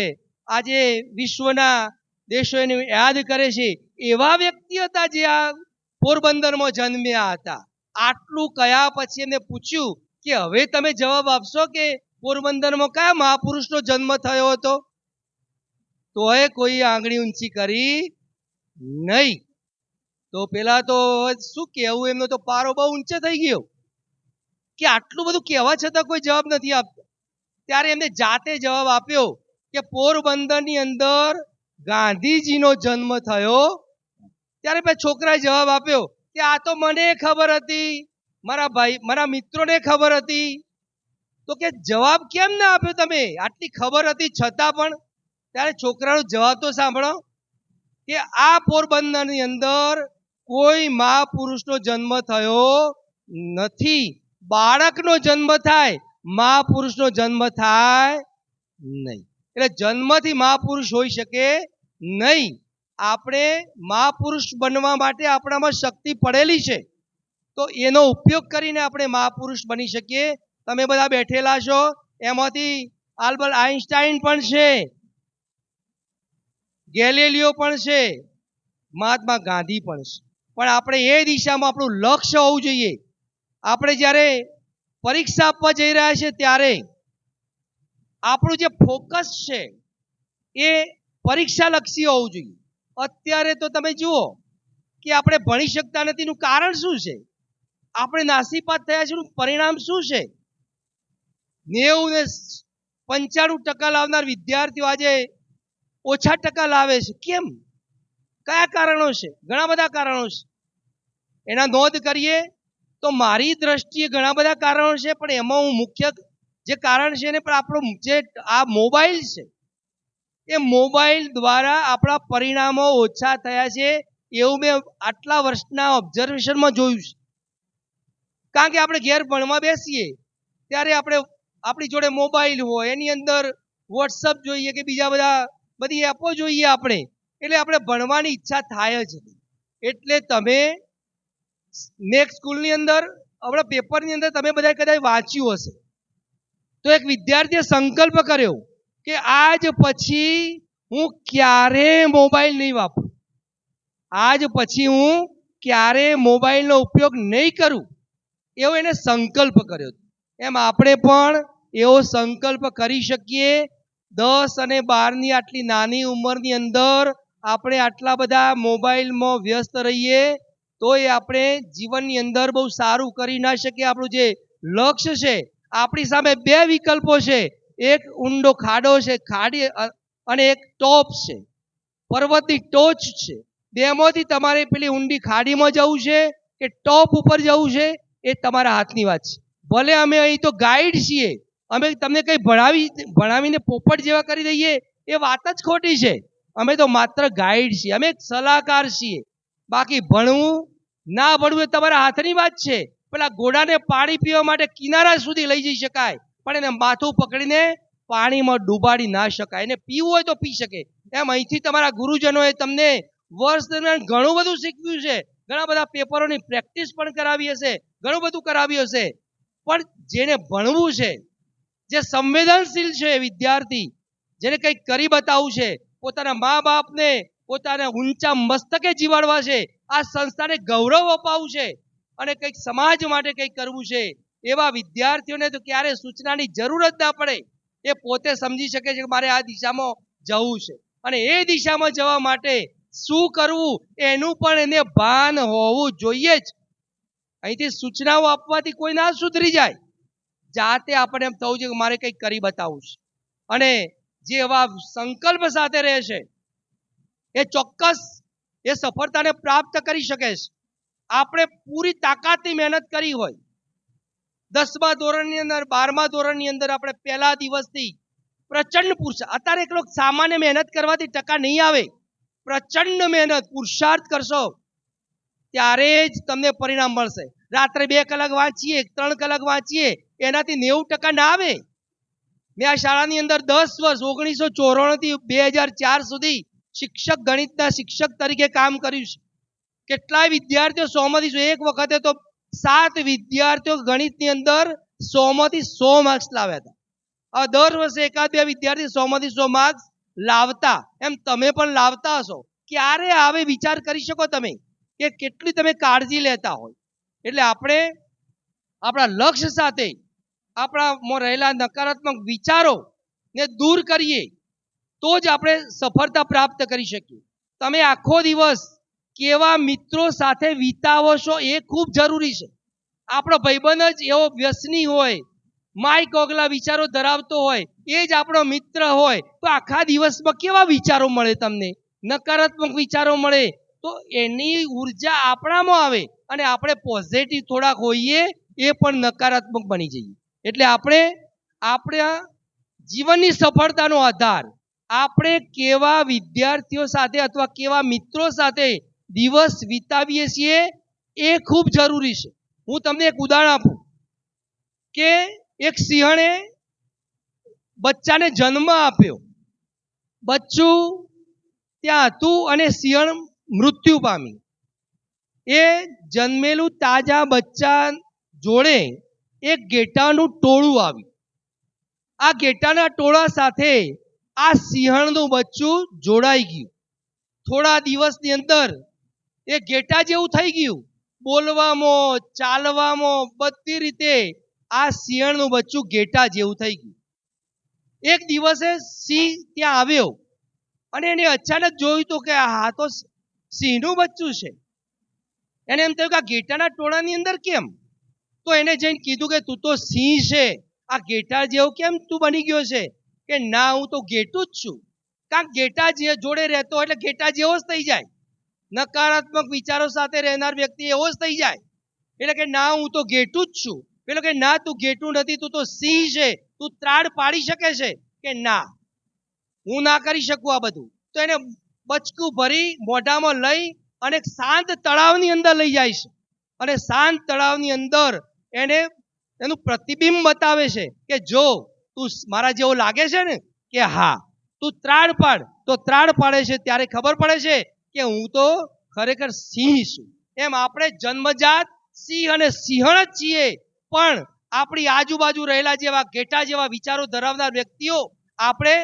આજે વિશ્વના દેશો એને યાદ કરે છે, એવા વ્યક્તિ હતા જે આ પોરબંદરમાં જન્મ્યા હતા. આટલું કયા પછી એમને પૂછ્યું કે હવે તમે જવાબ આપશો કે પોરબંદરમાં કયા મહાપુરુષનો જન્મ થયો હતો. તો એ કોઈ આંગળી ઊંચી કરી નહીં. તો પેલા તો શું કહેવું, એમનો તો પારો બહુ ઊંચે થઈ ગયો કે આટલું બધું કહેવા છતાં કોઈ જવાબ નથી આપતો. ત્યારે એમને જાતે જવાબ આપ્યો કે પોરબંદરની અંદર ગાંધીજીનો જન્મ થયો. ત્યારે પછી છોકરાએ જવાબ આપ્યો કે આ તો મને ખબર હતી, મારા મિત્રોને ખબર હતી. તો કે જવાબ કેમ ના આપ્યો તમે, આટલી ખબર હતી છતાં પણ. ત્યારે છોકરાનો જવાબ તો સાંભળો કે આ પોરબંદરની અંદર કોઈ મહાપુરુષનો જન્મ થયો નથી. બાળકનો જન્મ થાય, મહાપુરુષનો જન્મ થાય નહીં. એટલે જન્મથી મહાપુરુષ હોઈ શકે નહીં. આપણે મહાપુરુષ બનવા માટે આપણામાં શક્તિ પડેલી છે, તો એનો ઉપયોગ કરીને આપણે મહાપુરુષ બની શકીએ. તમે બધા બેઠેલા છો, એમાંથી આલ્બર્ટ આઇન્સ્ટાઈન પણ છે, ગેલેલિયો પણ છે, મહાત્મા ગાંધી પણ છે, પણ આપણે એ દિશામાં આપણું લક્ષ્ય હોવું જોઈએ. આપણે જ્યારે પરીક્ષા આપવા જઈ રહ્યા છે ત્યારે આપણું જે ફોકસ છે એ પરીક્ષાલક્ષી હોવું જોઈએ. અત્યારે તો તમે જુઓ કે આપણે ભણી શકતા નથી એનું કારણ શું છે? આપણે નાસીપાસ થયા છે એનું પરિણામ શું છે? 90 ને 95% લાવનાર વિદ્યાર્થીઓ આજે ઓછા ટકા લાવે છે. કેમ? કયા કારણો છે? ઘણા બધા કારણો છે. એના નોંધ કરીએ તો મારી દ્રષ્ટિએ ઘણા બધા કારણો છે, પણ એમાં હું મુખ્ય જે કારણ છે ને, પણ આપણો જે આ મોબાઈલ છે એ મોબાઈલ દ્વારા આપણા પરિણામો ઓછા થયા છે એવું મેં આટલા વર્ષના ઓબ્ઝર્વેશનમાં જોયું છે. કારણ કે આપણે ઘેર ભણવા બેસીએ ત્યારે આપણે આપણી જોડે મોબાઈલ હોય, એની અંદર વોટ્સઅપ જોઈએ કે બીજા બધી એપો જોઈએ આપણે, એટલે આપણે ભણવાની ઈચ્છા થાય જ. એટલે તમે નેક્સ્ટ સ્કૂલની અંદર આપણા પેપરની અંદર તમે બધા કદાચ વાંચ્યું હશે તો એક વિદ્યાર્થીએ સંકલ્પ કર્યો કે આજ પછી હું ક્યારે મોબાઈલ નહીં વાપરું, આજ પછી હું ક્યારે મોબાઈલનો ઉપયોગ નહીં કરું, એવો એને સંકલ્પ કર્યો. એમ આપણે પણ એવો સંકલ્પ કરી શકીએ. 10 અને 12ની આટલી નાની ઉંમરની અંદર આપણે આટલા બધા મોબાઈલમાં વ્યસ્ત રહીએ તો એ આપણે જીવનની અંદર બહુ સારું કરી ના શકીએ. આપણું જે લક્ષ્ય છે, આપણી સામે 2 વિકલ્પો છે, એક ઊંડો ખાડો છે, ખાડી, અને એક ટોપ છે, પર્વતની ટોચ છે. બેમાંથી તમારે પેલી ઊંડી ખાડીમાં જવું છે કે ટોપ ઉપર જવું છે એ તમારા હાથની વાત છે. ભલે અમે અહીં તો ગાઈડ છીએ, અમે તમને કંઈ ભણાવીને પોપટ જેવા કરી દઈએ એ વાત જ ખોટી છે. અમે તો માત્ર ગાઈડ છીએ, અમે એક સલાહકાર છીએ. બાકી ભણવું ના ભણવું એ તમારા હાથની વાત છે. પેલા ઘોડાને પાણી પીવા માટે કિનારા સુધી લઈ જઈ શકાય, પણ એને માથું પકડીને પાણીમાં ડૂબાડી ના શકાય. એને પીવું હોય તો પી શકે. એમ અહીંથી તમારા ગુરુજનોએ તમને વર્ષ દરમિયાન ઘણું બધું શીખવ્યું છે, ઘણા બધા પેપરોની પ્રેક્ટિસ પણ કરાવી હશે, ઘણું બધું કરાવ્યું હશે, પણ જેને ભણવું છે, જે સંવેદનશીલ છે વિદ્યાર્થી, જેને કંઈક કરી બતાવવું છે, પોતાના મા બાપને પોતાના ઊંચા મસ્તકે જીવાડવા છે, આ સંસ્થાને ગૌરવ અપાવવું છે અને કંઈક સમાજ માટે કંઈક કરવું છે, એવા વિદ્યાર્થીઓને તો ક્યારે સૂચનાની જરૂર જ ના પડે. એ પોતે સમજી શકે છે કે મારે આ દિશામાં જવું છે અને એ દિશામાં જવા માટે શું કરવું એનું પણ એને ભાન હોવું જોઈએ જ. અહીંથી સૂચનાઓ આપવાથી કોઈ ના સુધરી જાય. જાતે આપણે એમ થવું છે કે મારે કંઈક કરી બતાવવું છે, અને જે એવા સંકલ્પ સાથે રહે છે એ ચોક્કસ એ સફળતાને પ્રાપ્ત કરી શકે છે. આપણે પૂરી તાકાતથી મહેનત કરી હોય, 10મા ધોરણની અંદર 12મા ધોરણની અંદર આપણે પહેલા દિવસથી પ્રચંડ પુરુષાર્થ, અત્યારે એકલો સામાન્ય મહેનત કરવાથી ટકા નહીં આવે, પ્રચંડ મહેનત પુરુષાર્થ કરશો ત્યારે જ તમને પરિણામ મળશે. રાત્રે 2 કલાક વાંચીએ, 3 કલાક વાંચીએ એનાથી 90% ના આવે. મેં આ શાળાની અંદર 10 વર્ષ 1994 થી 2004 સુધી શિક્ષક, ગણિતના શિક્ષક તરીકે કામ કર્યું છે. કેટલાય વિદ્યાર્થીઓ 100માંથી એક વખતે તો 7 વિદ્યાર્થીઓ ગણિતની અંદર 100માંથી 100 માર્ક્સ લાવ્યા હતા. હવે દર વર્ષે એકાદ 2 વિદ્યાર્થી 100માંથી 100 માર્ક્સ લાવતા, એમ તમે પણ લાવતા હશો. ક્યારે આવે વિચાર કરી શકો તમે કે કેટલી તમે કાળજી લેતા હોય. એટલે આપણે આપણા લક્ષ્ય સાથે આપણામાં રહેલા નકારાત્મક વિચારોને દૂર કરીએ તો જ આપણે સફળતા પ્રાપ્ત કરી શકીએ. તમે આખો દિવસ કેવા મિત્રો સાથે વિતાવો છો એ ખૂબ જરૂરી છે. આપણો ભાઈબંધ જ એવો વ્યસની હોય, માય કોગલા વિચારો ધરાવતો હોય, એ જ આપણો મિત્ર હોય તો આખા દિવસમાં કેવા વિચારો મળે તમને? નકારાત્મક વિચારો મળે તો એની ઉર્જા આપણામાં આવે અને આપણે પોઝિટિવ થોડાક હોઈએ એ પણ નકારાત્મક બની જઈએ. એટલે આપણે આપણા જીવનની સફળતાનો આધાર આપણે કેવા વિદ્યાર્થીઓ સાથે અથવા કેવા મિત્રો સાથે દિવસ વિતાવીએ છીએ એ ખૂબ જરૂરી છે. હું તમને એક ઉદાહરણ આપું કે એક સિંહણે બચ્ચાને જન્મ આપ્યો, બચ્ચું ત્યાં હતું અને સિંહણ મૃત્યુ પામી. એ જન્મેલું તાજા બચ્ચા જોડે એક ઘેટાનું ટોળું આવ્યું. આ ઘેટાના ટોળા સાથે આ સિંહણનું બચ્ચું જોડાઈ ગયું થોડા દિવસની અંદર એ ઘેટા જેવું થઈ ગયું, બોલવામાં, ચાલવામાં, બધી રીતે આ સિંહણનું બચ્ચું ઘેટા જેવું થઈ ગયું. એક દિવસે સિંહ ત્યાં આવ્યો અને એને અચાનક જોયું તો કે આ તો સિંહનું બચ્ચું છે. એને એમ થયું કે આ ઘેટાના ટોળાની અંદર કેમ? તો એને જઈને કીધું કે તું તો સિંહ છે, આ ઘેટા જેવો કેમ તું બની ગયો છે? કે ના, હું તો ઘેટું જ છું. કારણ ઘેટા જે જોડે રહેતો એટલે ઘેટા જેવો જ થઈ જાય. નકારાત્મક વિચારો સાથે રહેનાર વ્યક્તિ એવો જ થઈ જાય. એટલે કે ના, હું તો ઘેટું જ છું. પેલો કે ના, તું ઘેટું નથી, તું તો સિંહ છે, તું ત્રાડ પાડી શકે છે. કે ના, હું ના કરી શકું આ બધું. તો એને બચકું ભરી મોઢામાં લઈ અને શાંત તળાવની અંદર લઈ જાય છે. અને શાંત તળાવની અંદર એને એનું પ્રતિબિંબ બતાવે છે કે જો તું મારા જેવો લાગે છે ને, કે હા, તું ત્રાડ પાડ. તો ત્રાડ પાડે છે ત્યારે ખબર પડે છે કે હું તો ખરેખર સિંહ છું. એમ આપણે જન્મજાત સિંહ અને સિંહણ જ છીએ, પણ આપણી આજુબાજુ રહેલા જેવા ઘેટા જેવા વિચારો ધરાવનાર વ્યક્તિઓ આપણે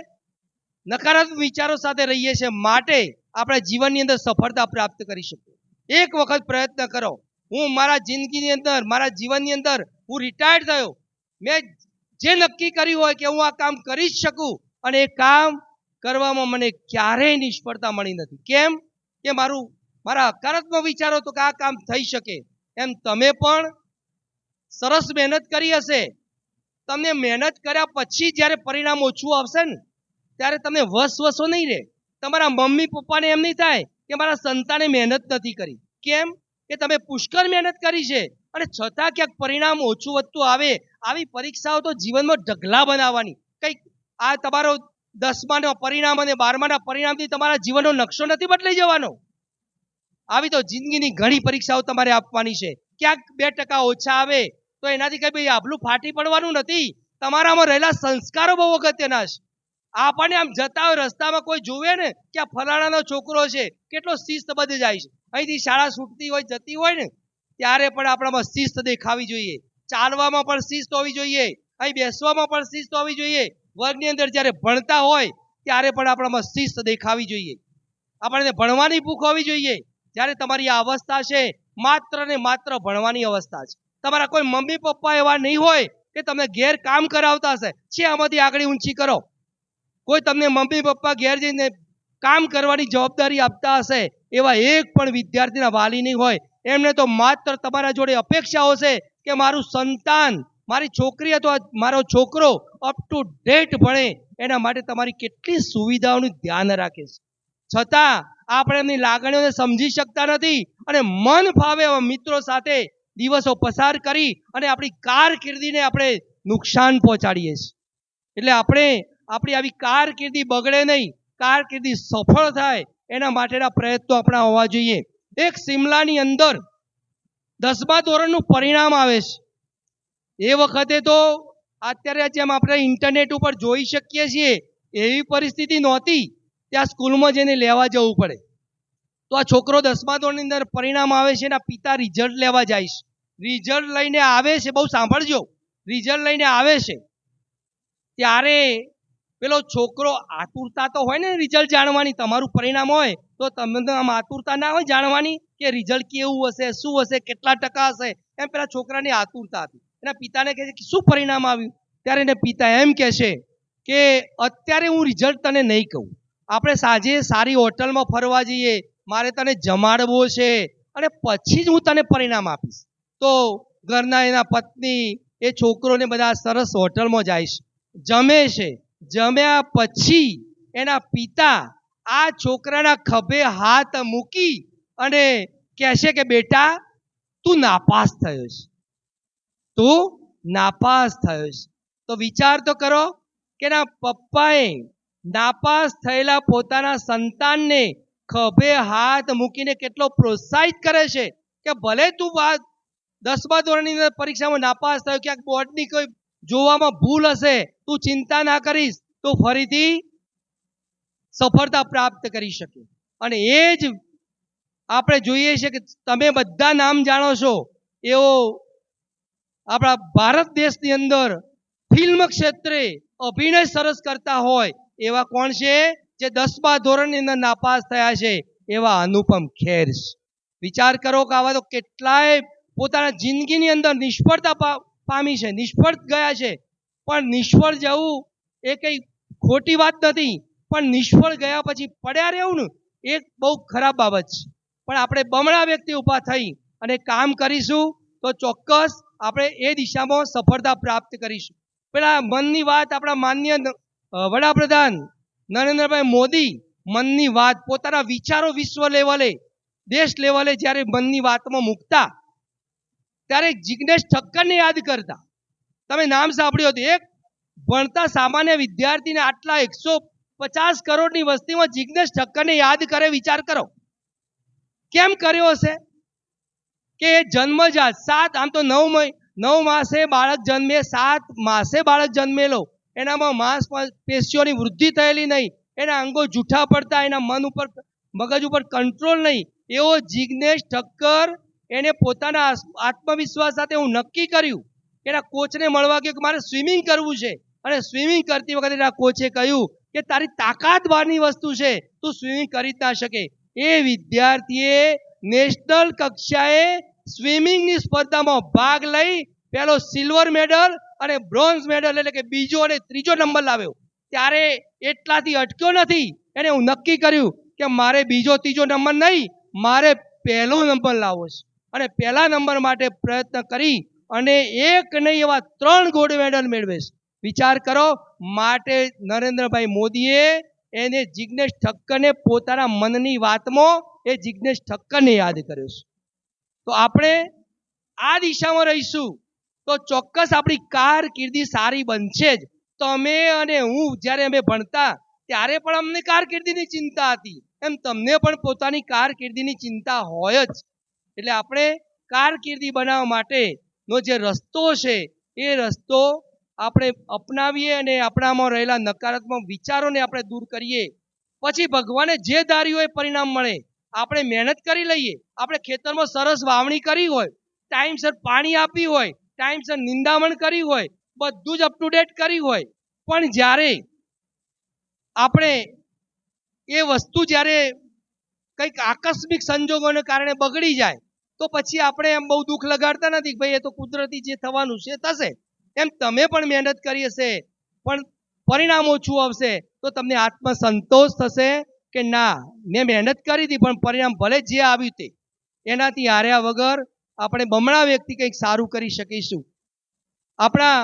નકારાત્મક વિચારો સાથે રહીએ છીએ, માટે આપણે જીવનની અંદર સફળતા પ્રાપ્ત કરી શકીએ. એક વખત પ્રયત્ન કરો. હું મારા જિંદગીની અંદર, મારા જીવનની અંદર હું રિટાયર્ડ થયો, મેં જે નક્કી કર્યું હોય કે હું આ કામ કરી જ શકું, અને એ કામ કરવામાં મને ક્યારેય નિષ્ફળતા મળી નથી. કેમ? કે મારા હકારાત્મક વિચારો તો કે આ કામ થઈ શકે. એમ તમે પણ સરસ મહેનત કરી હશે. તમને મહેનત કર્યા પછી જ્યારે પરિણામ ઓછું આવશે ને, ત્યારે તમને વસવસો નહીં રહે. તમારા મમ્મી પપ્પાને એમ નહીં થાય કે મારા સંતાને મહેનત નથી કરી. કેમ? કે તમે પુષ્કળ મહેનત કરી છે, અને છતાં ક્યાંક પરિણામ ઓછું વધતું આવે. આવી પરીક્ષાઓ તો જીવનમાં ઢગલા બનાવવાની. કંઈક આ તમારો 10માના પરિણામ અને 12માના પરિણામથી તમારા જીવનનો નકશો નથી બદલાઈ જવાનો. આવી તો જિંદગીની ઘણી પરીક્ષાઓ તમારે આપવાની છે. ક્યાંક 2% ઓછા આવે તો એનાથી કઈ ભાઈ આબલું ફાટી પડવાનું નથી. તમારામાં રહેલા સંસ્કારો બહુ અગત્યના છે. આપણને આમ જતા હોય રસ્તામાં કોઈ જોવે ને કે આ ફલાણાનો છોકરો છે, કેટલો શિસ્તબદ્ધ જાય છે, અહીંથી શાળા છૂટતી હોય, જતી હોય ને, ત્યારે પણ આપણામાં શિસ્ત દેખાવી જોઈએ. ચાલવામાં પણ શિસ્ત હોવી જોઈએ, અહીં બેસવામાં પણ શિસ્ત હોવી જોઈએ. વર્ગની અંદર જ્યારે ભણતા હોય ત્યારે પણ આપણામાં શિસ્ત દેખાવી જોઈએ. આપણને ભણવાની ભૂખ હોવી જોઈએ. જ્યારે તમારી આ અવસ્થા છે, માત્ર ને માત્ર ભણવાની અવસ્થા છે. તમારા કોઈ મમ્મી પપ્પા એવા નહીં હોય કે તમને ઘેર કામ કરાવતા હશે, છે આમાંથી આગળ ઊંચી કરો. કોઈ તમને મમ્મી પપ્પા ઘેર જઈને કામ કરવાની જવાબદારી આપતા હશે, એવા એક પણ વિદ્યાર્થીના વાલી નહીં હોય. એમને તો માત્ર તમારા જોડે અપેક્ષાઓ છે કે મારું સંતાન, મારી છોકરી અથવા મારો છોકરો અપ ટુ ડેટ ભણે. એના માટે તમારી કેટલી સુવિધાઓનું ધ્યાન રાખે છે, છતાં આપણે એમની લાગણીઓને સમજી શકતા નથી, અને મન ફાવે મિત્રો સાથે દિવસો પસાર કરી અને આપણી કારકિર્દીને આપણે નુકસાન પહોંચાડીએ છીએ. એટલે આપણે આપણી આવી કારકિર્દી બગડે નહીં, કારકિર્દી સફળ થાય એના માટેના પ્રયત્નો આપણા હોવા જોઈએ. એક સિમલાની અંદર 10મા ધોરણનું પરિણામ આવે છે. એ વખતે તો અત્યારે જેમ આપણે ઇન્ટરનેટ ઉપર જોઈ શકીએ છીએ એવી પરિસ્થિતિ નહોતી. ત્યાં સ્કૂલમાં જઈને લેવા જવું પડે. તો આ છોકરો 10મા ધોરણની અંદર પરિણામ આવે છે, એના પિતા રિઝલ્ટ લેવા જાય છે. રિઝલ્ટ લઈને આવે છે, બહુ સાંભળજો, રિઝલ્ટ લઈને આવે છે ત્યારે પેલો છોકરો, આતુરતા તો હોય ને રિઝલ્ટ જાણવાની. તમારું પરિણામ હોય તો તમને આમ આતુરતા ના હોય જાણવાની કે રિઝલ્ટ કેવું હશે, શું હશે, કેટલા ટકા હશે. એમ પેલા છોકરાની આતુરતા હતી. એના પિતાને કહે છે કે શું પરિણામ આવ્યું? ત્યારે એને પિતા એમ કહે છે કે અત્યારે હું રિઝલ્ટ તને નહીં કહું, આપણે સાંજે સારી હોટલમાં ફરવા જઈએ, મારે તને જમાડવો છે, અને પછી જ હું તને પરિણામ આપીશ. તો ઘરના એના પત્ની, એ છોકરોને બધા સરસ હોટલમાં જાય છે, જમે છે. જમ્યા પછી એના પિતા આ છોકરાના ખભે હાથ મૂકી અને કહે છે કે બેટા, તું નાપાસ થયો છે, તું નાપાસ થયો છે. તો વિચાર તો કરો કે ના પપ્પાએ નાપાસ થયેલા પોતાના સંતાનને ખભે હાથ મૂકીને કેટલો પ્રોત્સાહિત કરે છે કે ભલે તું 10મા ધોરણની અંદર પરીક્ષામાં નાપાસ થયો, ક્યાંક બોર્ડની કોઈ જોવામાં ભૂલ હશે, તું ચિંતા ના કરીશ, તો ફરીથી સફળતા પ્રાપ્ત કરી શકે. અને એ જ આપણે જોઈએ છે કે તમે બધા નામ જાણો છો એવો આપણા ભારત દેશની અંદર ફિલ્મ ક્ષેત્રે અભિનય સરસ કરતા હોય એવા કોણ છે જે 10મા ધોરણની અંદર નાપાસ થયા છે? એવા અનુપમ ખેર છે. વિચાર કરો કે આવા તો કેટલાય પોતાના જિંદગીની અંદર નિષ્ફળતા પામી છે, નિષ્ફળ ગયા છે. પણ નિષ્ફળ જવું એ કંઈ ખોટી વાત નથી, પણ નિષ્ફળ ગયા પછી પડ્યા રહેવું ને એ બહુ ખરાબ બાબત છે. પણ આપણે બમણા વ્યક્તિ ઊભા થઈ અને કામ કરીશું તો ચોક્કસ આપણે એ દિશામાં સફળતા પ્રાપ્ત કરીશું. પેલા મનની વાત આપણા માન્ય વડાપ્રધાન નરેન્દ્રભાઈ મોદી મનની વાત પોતાના વિચારો વિશ્વ લેવલે દેશ લેવલે જ્યારે મનની વાતમાં મૂકતા ત્યારે જિગ્નેશ ઠક્કરને યાદ કરતા. તમે નામ સાંભળ્યું હતું. એક ભણતા સામાન્ય વિદ્યાર્થીને આટલા 150 કરોડની વસ્તીમાં જિગ્નેશ ઠક્કરને યાદ કરે. વિચાર કરો કેમ કર્યો હશે કે જન્મજાત 7 આમ તો 9 માસે બાળક જન્મે, 7 માસે બાળક જન્મેલો, એનામાં માંસપેશીઓની વૃદ્ધિ થયેલી નહીં, એના અંગો જૂઠા પડતા, એના મગજ ઉપર કંટ્રોલ નહીં, એવો જિગ્નેશ ઠક્કર એને પોતાના આત્મવિશ્વાસ સાથે હું નક્કી કર્યું. એના કોચને મળવા ગયો કે મારે સ્વિમિંગ કરવું છે, અને સ્વિમિંગ કરતી વખતે એના કોચે કહ્યું કે તારી તાકાત બહારની વસ્તુ છે, તું સ્વિમિંગ કરી જ ના શકે. એ વિદ્યાર્થીએ નેશનલ કક્ષાએ સ્વિમિંગની સ્પર્ધામાં ભાગ લઈ પહેલો સિલ્વર મેડલ અને બ્રોન્ઝ મેડલ એટલે કે બીજો અને ત્રીજો નંબર લાવ્યો. ત્યારે એટલાથી અટક્યો નથી, એને હું નક્કી કર્યું કે મારે બીજો ત્રીજો નંબર નહીં, મારે પહેલો નંબર લાવવો છે. અને પહેલા નંબર માટે પ્રયત્ન કરી અને એક નહીં એવા 3 ગોલ્ડ મેડલ મેળવે છે. વિચાર કરો, માટે નરેન્દ્રભાઈ મોદીએ એને જિગ્નેશ ઠક્કરને પોતાના મનની વાતમાં એ જિગ્નેશ ઠક્કરને યાદ કર્યો છે. તો આપણે આ દિશામાં રહીશું તો ચોક્કસ આપણી કારકિર્દી સારી બનશે જ. તમે અને હું જ્યારે અમે ભણતા ત્યારે પણ અમને કારકિર્દીની ચિંતા હતી, એમ તમને પણ પોતાની કારકિર્દીની ચિંતા હોય જ. એટલે આપણે કારકિર્દી બનાવવા માટેનો જે રસ્તો છે એ રસ્તો આપણે અપનાવીએ અને આપણામાં રહેલા નકારાત્મક વિચારોને આપણે દૂર કરીએ. પછી ભગવાને જે ધાર્યું હોય પરિણામ મળે. આપણે મહેનત કરી લઈએ, આપણે ખેતરમાં સરસ વાવણી કરી હોય, ટાઈમસર પાણી આપી હોય, ટાઈમસર નિંદામણ કરી હોય, બધું જ અપ ટુ ડેટ કરી હોય, પણ જ્યારે આપણે એ વસ્તુ જ્યારે કંઈક આકસ્મિક સંજોગોને કારણે બગડી જાય તો પછી આપણે એમ બહુ દુઃખ લગાડતા નથી કે ભાઈ એ તો કુદરતી જે થવાનું છે થશે. એમ તમે પણ મહેનત કરી હશે પણ પરિણામ ઓછું આવશે તો તમને આત્મસંતોષ થશે કે ના, મેં મહેનત કરી હતી પણ પરિણામ ભલે જે આવ્યું તે એનાથી હાર્યા વગર આપણે બમણા વ્યક્તિ કંઈક સારું કરી શકીશું. આપણા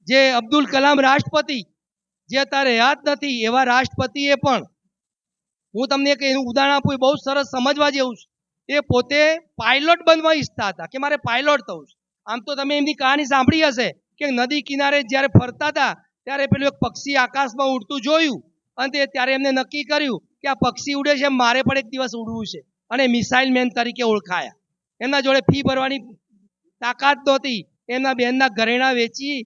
જે અબ્દુલ કલામ રાષ્ટ્રપતિ જે અત્યારે યાદ નથી, એવા રાષ્ટ્રપતિએ પણ, હું તમને એક એનું ઉદાહરણ આપું, બહુ સરસ સમજવા જેવું છે. એ પોતે પાયલોટ બનવા ઈચ્છતા હતા કે મારે પાયલોટ થવું છે. આમ તો તમે એમની કહાની સાંભળી હશે કે નદી કિનારે જ્યારે ફરતા હતા ત્યારે પેલું એક પક્ષી આકાશમાં ઉડતું જોયું અને ત્યારે એમને નક્કી કર્યું કે આ પક્ષી ઉડે છે, મારે પણ એક દિવસ ઉડવું છે, અને મિસાઇલ મેન તરીકે ઓળખાયા. એમના જોડે ફી ભરવાની તાકાત નહોતી, એમના બહેનના ઘરેણાં વેચી,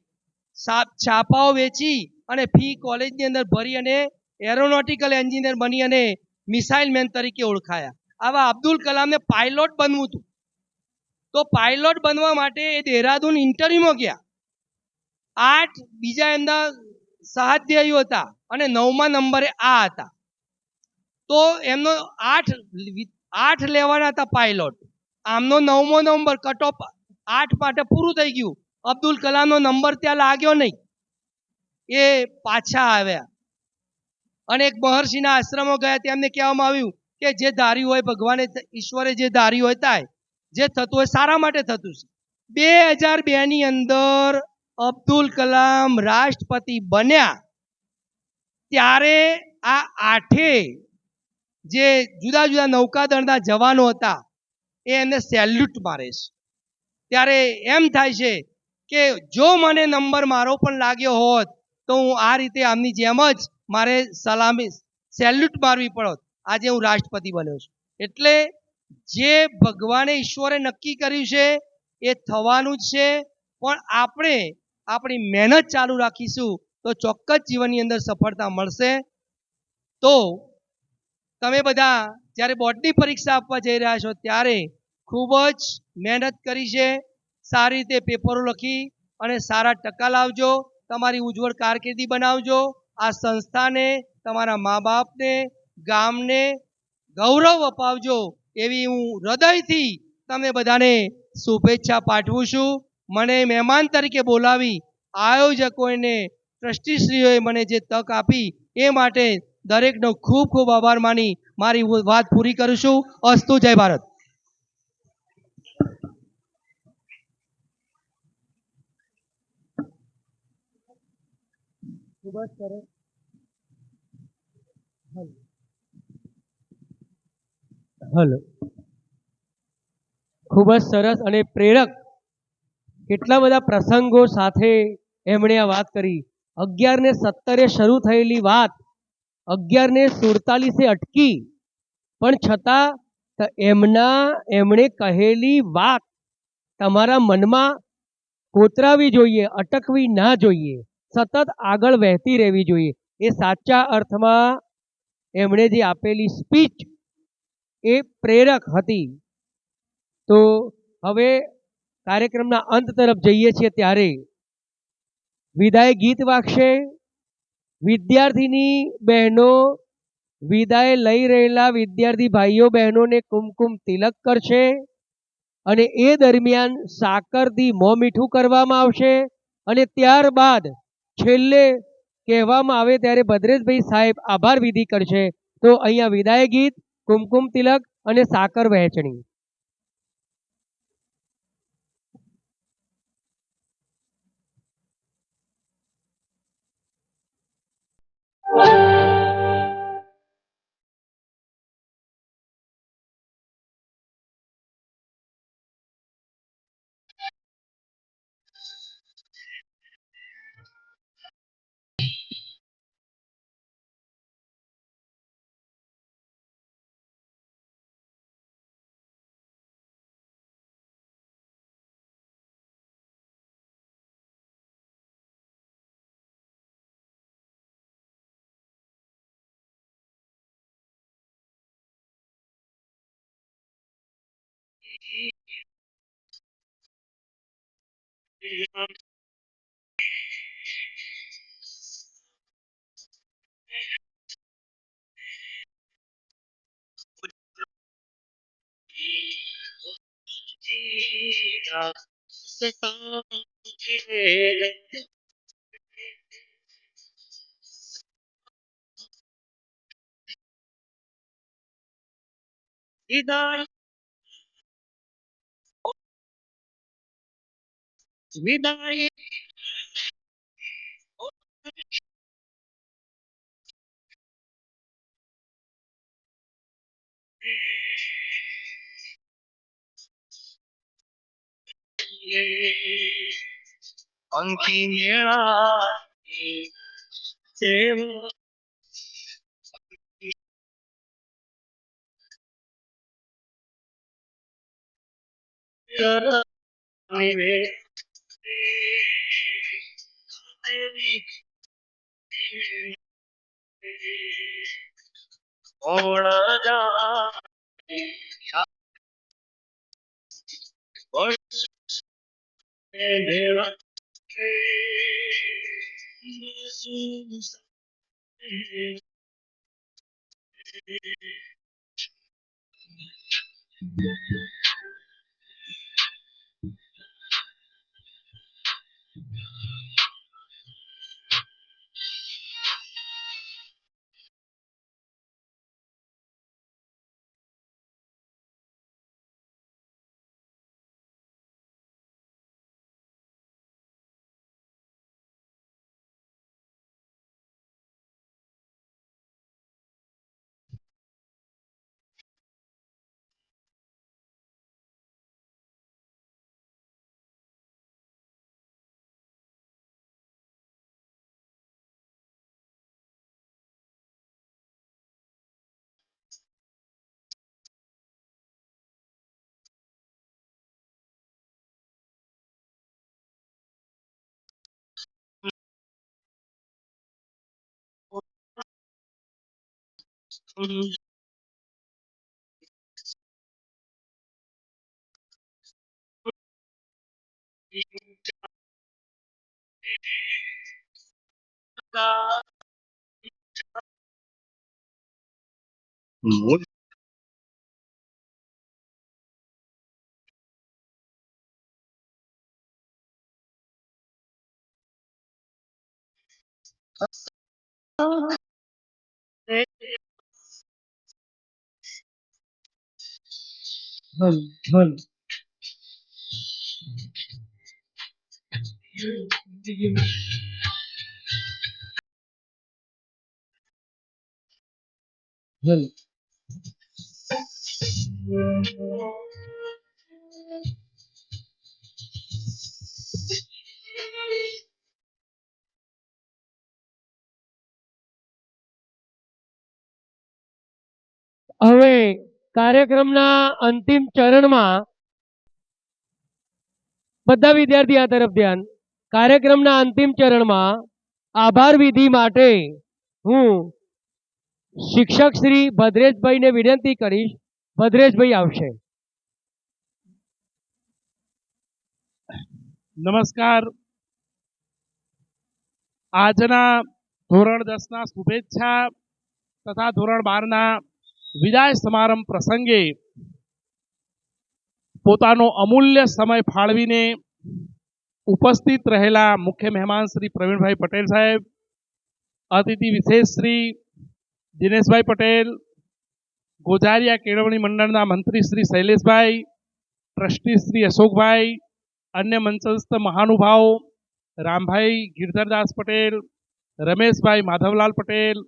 છાપાઓ વેચી અને ફી કોલેજની અંદર ભરી અને એરોનોટિકલ એન્જિનિયર બની અને મિસાઇલ મેન તરીકે ઓળખાયા. આવા અબ્દુલ કલામને પાયલોટ બનવું હતું. તો પાયલોટ બનવા માટે એ દેહરાદૂન ઇન્ટરવ્યુમાં ગયા. 8 બીજા એમના સહાધ્યાયીઓ હતા અને 9મા નંબરે આ હતા. તો એમનો 8 લેવાના હતા પાયલોટ. આમનો 9મો નંબર કટ ઓફ 8 માટે પૂરું થઈ ગયું. અબ્દુલ કલામનો નંબર ત્યાં લાગ્યો નહીં, એ પાછા આવ્યા અને એક મહર્ષિના આશ્રમમાં ગયા. તેમને કહેવામાં આવ્યું કે જે ધાર્યું હોય ભગવાને ઈશ્વરે જે ધાર્યું હોય થાય, જે થતું હોય સારા માટે થતું છે. 2002ની અંદર અબ્દુલ કલામ રાષ્ટ્રપતિ બન્યા ત્યારે આ 8 જે જુદા જુદા નૌકાદળના જવાનો હતા એ એમને સેલ્યુટ મારે છે. ત્યારે એમ થાય છે કે જો મને નંબર મારો પણ લાગ્યો હોત તો હું આ રીતે આમની જેમ જ મારે સલામી સેલ્યુટ મારવી પડત. આજે હું રાષ્ટ્રપતિ બન્યો છું. એટલે જે ભગવાને ઈશ્વરે નક્કી કર્યું છે એ થવાનું જ છે, પણ આપણે આપણી મહેનત ચાલુ રાખીશું તો ચોક્કસ જીવનની અંદર સફળતા મળશે. તો તમે બધા જ્યારે બોર્ડની પરીક્ષા આપવા જઈ રહ્યા છો ત્યારે ખૂબ જ મહેનત કરી છે, સારી રીતે પેપરો લખી અને સારા ટકા લાવજો, તમારી ઉજ્જવળ કારકિર્દી બનાવજો. આ સંસ્થાને, તમારા મા બાપને, ગામને ગૌરવ અપાવજો એવી હું હૃદયથી તમે બધાને શુભેચ્છા પાઠવું છું. મને મહેમાન તરીકે બોલાવી આયોજકોને ટ્રસ્ટીશ્રીઓએ મને જે તક આપી એ માટે દરેકનો ખૂબ ખૂબ આભાર માની મારી વાત પૂરી કરું છું. અસ્તુ. જય ભારત. હલો. ખૂબ જ સરસ અને પ્રેરક કેટલા બધા પ્રસંગો સાથે એમણે આ વાત કરી. 11:17 શરૂ થયેલી વાત 11:47 અટકી, પણ છતાં એમણે કહેલી વાત તમારા મનમાં કોતરાવી જોઈએ, અટકવી ના જોઈએ, સતત આગળ વહેતી રહેવી જોઈએ. એ સાચા અર્થમાં એમણે જે આપેલી સ્પીચ એ પ્રેરક હતી. તો હવે કાર્યક્રમના અંત તરફ જઈએ છીએ ત્યારે વિદાય ગીત વાગશે. વિદ્યાર્થીની બહેનો વિદાય લઈ રહેલા વિદ્યાર્થી ભાઈઓ બહેનોને કુમકુમ તિલક કરશે અને એ દરમિયાન સાકરથી મોં મીઠું કરવામાં આવશે અને ત્યારબાદ છેલ્લે કહેવામાં આવે ત્યારે ભદ્રેશભાઈ સાહેબ આભાર વિધિ કરશે. તો અહીંયા વિદાય ગીત, કુમકુમ તિલક અને સાકર વહેંચણી. હવે કાર્યક્રમના અંતિમ ચરણમાં બધા વિદ્યાર્થી આ તરફ ધ્યાન. કાર્યક્રમના અંતિમ ચરણમાં આભાર વિધિ માટે હું શિક્ષક શ્રી ભદ્રેશભાઈને વિનંતી કરીશ. ભદ્રેશભાઈ આવશે. નમસ્કાર. આજના ધોરણ 10ના શુભેચ્છા તથા ધોરણ 12ના વિદાય સમારંભ પ્રસંગે પોતાનો અમૂલ્ય સમય ફાળવીને ઉપસ્થિત રહેલા મુખ્ય મહેમાન શ્રી પ્રવીણભાઈ પટેલ સાહેબ, અતિથિ વિશેષ શ્રી દિનેશભાઈ પટેલ, ગોઝારિયા કેળવણી મંડળના મંત્રી શ્રી શૈલેષભાઈ, ટ્રસ્ટી શ્રી અશોકભાઈ, અન્ય મંચસ્થ મહાનુભાવો રામભાઈ ગિરધરદાસ પટેલ, રમેશભાઈ માધવલાલ પટેલ,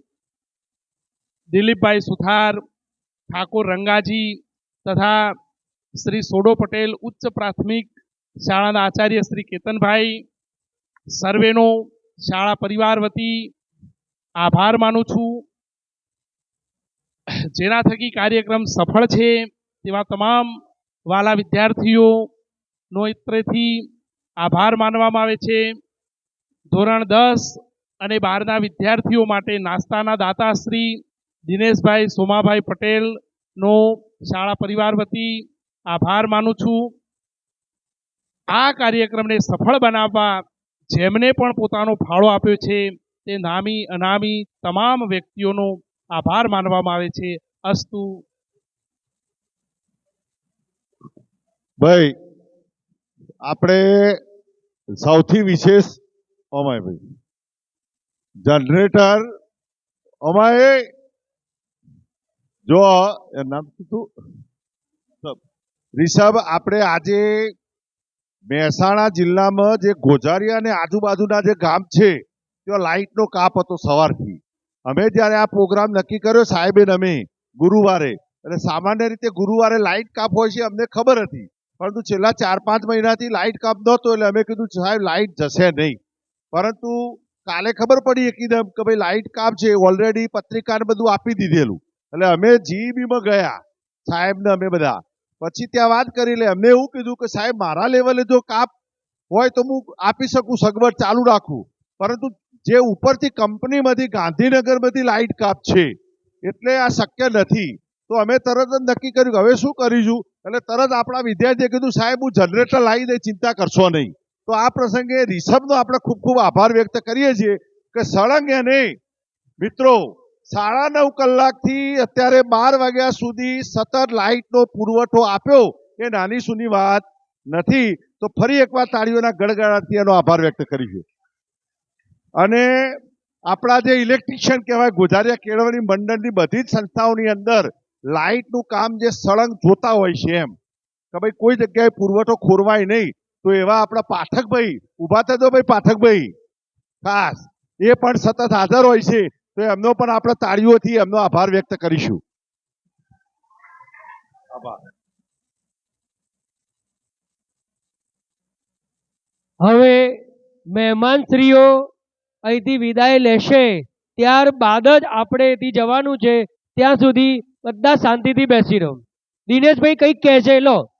દિલીપભાઈ સુથાર, ઠાકોર રંગાજી તથા શ્રી સોડો પટેલ ઉચ્ચ પ્રાથમિક શાળાના આચાર્ય શ્રી કેતનભાઈ, સર્વેનો શાળા પરિવાર વતી આભાર માનું છું. જેના થકી કાર્યક્રમ સફળ છે તેવા તમામ વાલા વિદ્યાર્થીઓનો ઇત્રેથી આભાર માનવામાં આવે છે. ધોરણ 10 અને 12ના વિદ્યાર્થીઓ માટે નાસ્તાના દાતા શ્રી દિનેશભાઈ સોમાભાઈ પટેલનો શાળા પરિવાર વતી આભાર માનું છું. આ કાર્યક્રમને સફળ બનાવવા જેમને પણ પોતાનો ફાળો આપ્યો છે તે નામી અનામી તમામ વ્યક્તિઓનો આભાર માનવામાં આવે છે. અસ્તુ. ભાઈ આપણે સૌથી વિશેષ અમાય ભાઈ જનરેટર અમાય જો નામ શું રિષભ, આપણે આજે મહેસાણા જિલ્લામાં જે ગોઝારિયા અને આજુબાજુના જે ગામ છે ત્યાં લાઇટનો કાપ હતો સવારથી. અમે જ્યારે આ પ્રોગ્રામ નક્કી કર્યો સાહેબે અમે ગુરુવારે, એટલે સામાન્ય રીતે ગુરુવારે લાઇટ કાપ હોય છે અમને ખબર હતી, પરંતુ છેલ્લા 4-5 મહિનાથી લાઇટ કાપ નહોતો એટલે અમે કીધું સાહેબ લાઇટ જશે નહીં. પરંતુ કાલે ખબર પડી એકદમ કે ભાઈ લાઇટ કાપ છે, ઓલરેડી પત્રિકાને બધું આપી દીધેલું. એટલે અમે જીબીમાં ગયા સાહેબને અમે બધા, પછી ત્યાં વાત કરી લે અમને એવું કીધું કે સાહેબ મારા લેવલે જો કાપ હોય તો હું આપી શકું, સગવડ ચાલુ રાખું, પરંતુ જે ઉપરથી કંપનીમાંથી ગાંધીનગરમાંથી લાઇટ કાપ છે એટલે આ શક્ય નથી. તો અમે તરત જ નક્કી કર્યું કે હવે શું કરીશું, એટલે તરત આપણા વિદ્યાર્થીએ કીધું સાહેબ હું જનરેટર લાવી દઈ, ચિંતા કરશો નહીં. તો આ પ્રસંગે રિષભનો આપણે ખૂબ ખૂબ આભાર વ્યક્ત કરીએ છીએ કે સળંગ એને મિત્રો 9.5 કલાકથી અત્યારે 12 વાગ્યા સુધી સતત લાઇટનો પુરવઠો આપ્યો એ નાની સૂની વાત નથી. તો ફરી એકવાર તાળીઓના ગડગડાટથી એનો આભાર વ્યક્ત કરીશું. અને આપણા જે ઇલેક્ટ્રિશિયન કહેવાય ગોઝારિયા કેળવણી મંડળની બધી જ સંસ્થાઓની અંદર લાઇટનું કામ જે સળંગ જોતા હોય છે એમ કે ભાઈ કોઈ જગ્યાએ પુરવઠો ખોરવાય નહીં, તો એવા આપણા પાઠકભાઈ ઊભા થતો ભાઈ પાઠકભાઈ ખાસ એ પણ સતત હાજર હોય છે, તો એમનો પણ આપણે તાળીઓથી એમનો આભાર વ્યક્ત કરીશું. આભાર. હવે મહેમાનશ્રીઓ અહીંથી વિદાય લેશે ત્યારબાદ જ આપણે અહીંથી જવાનું છે. ત્યાં સુધી બધા શાંતિથી બેસી રહો. દિનેશભાઈ કંઈક કહે છે લો.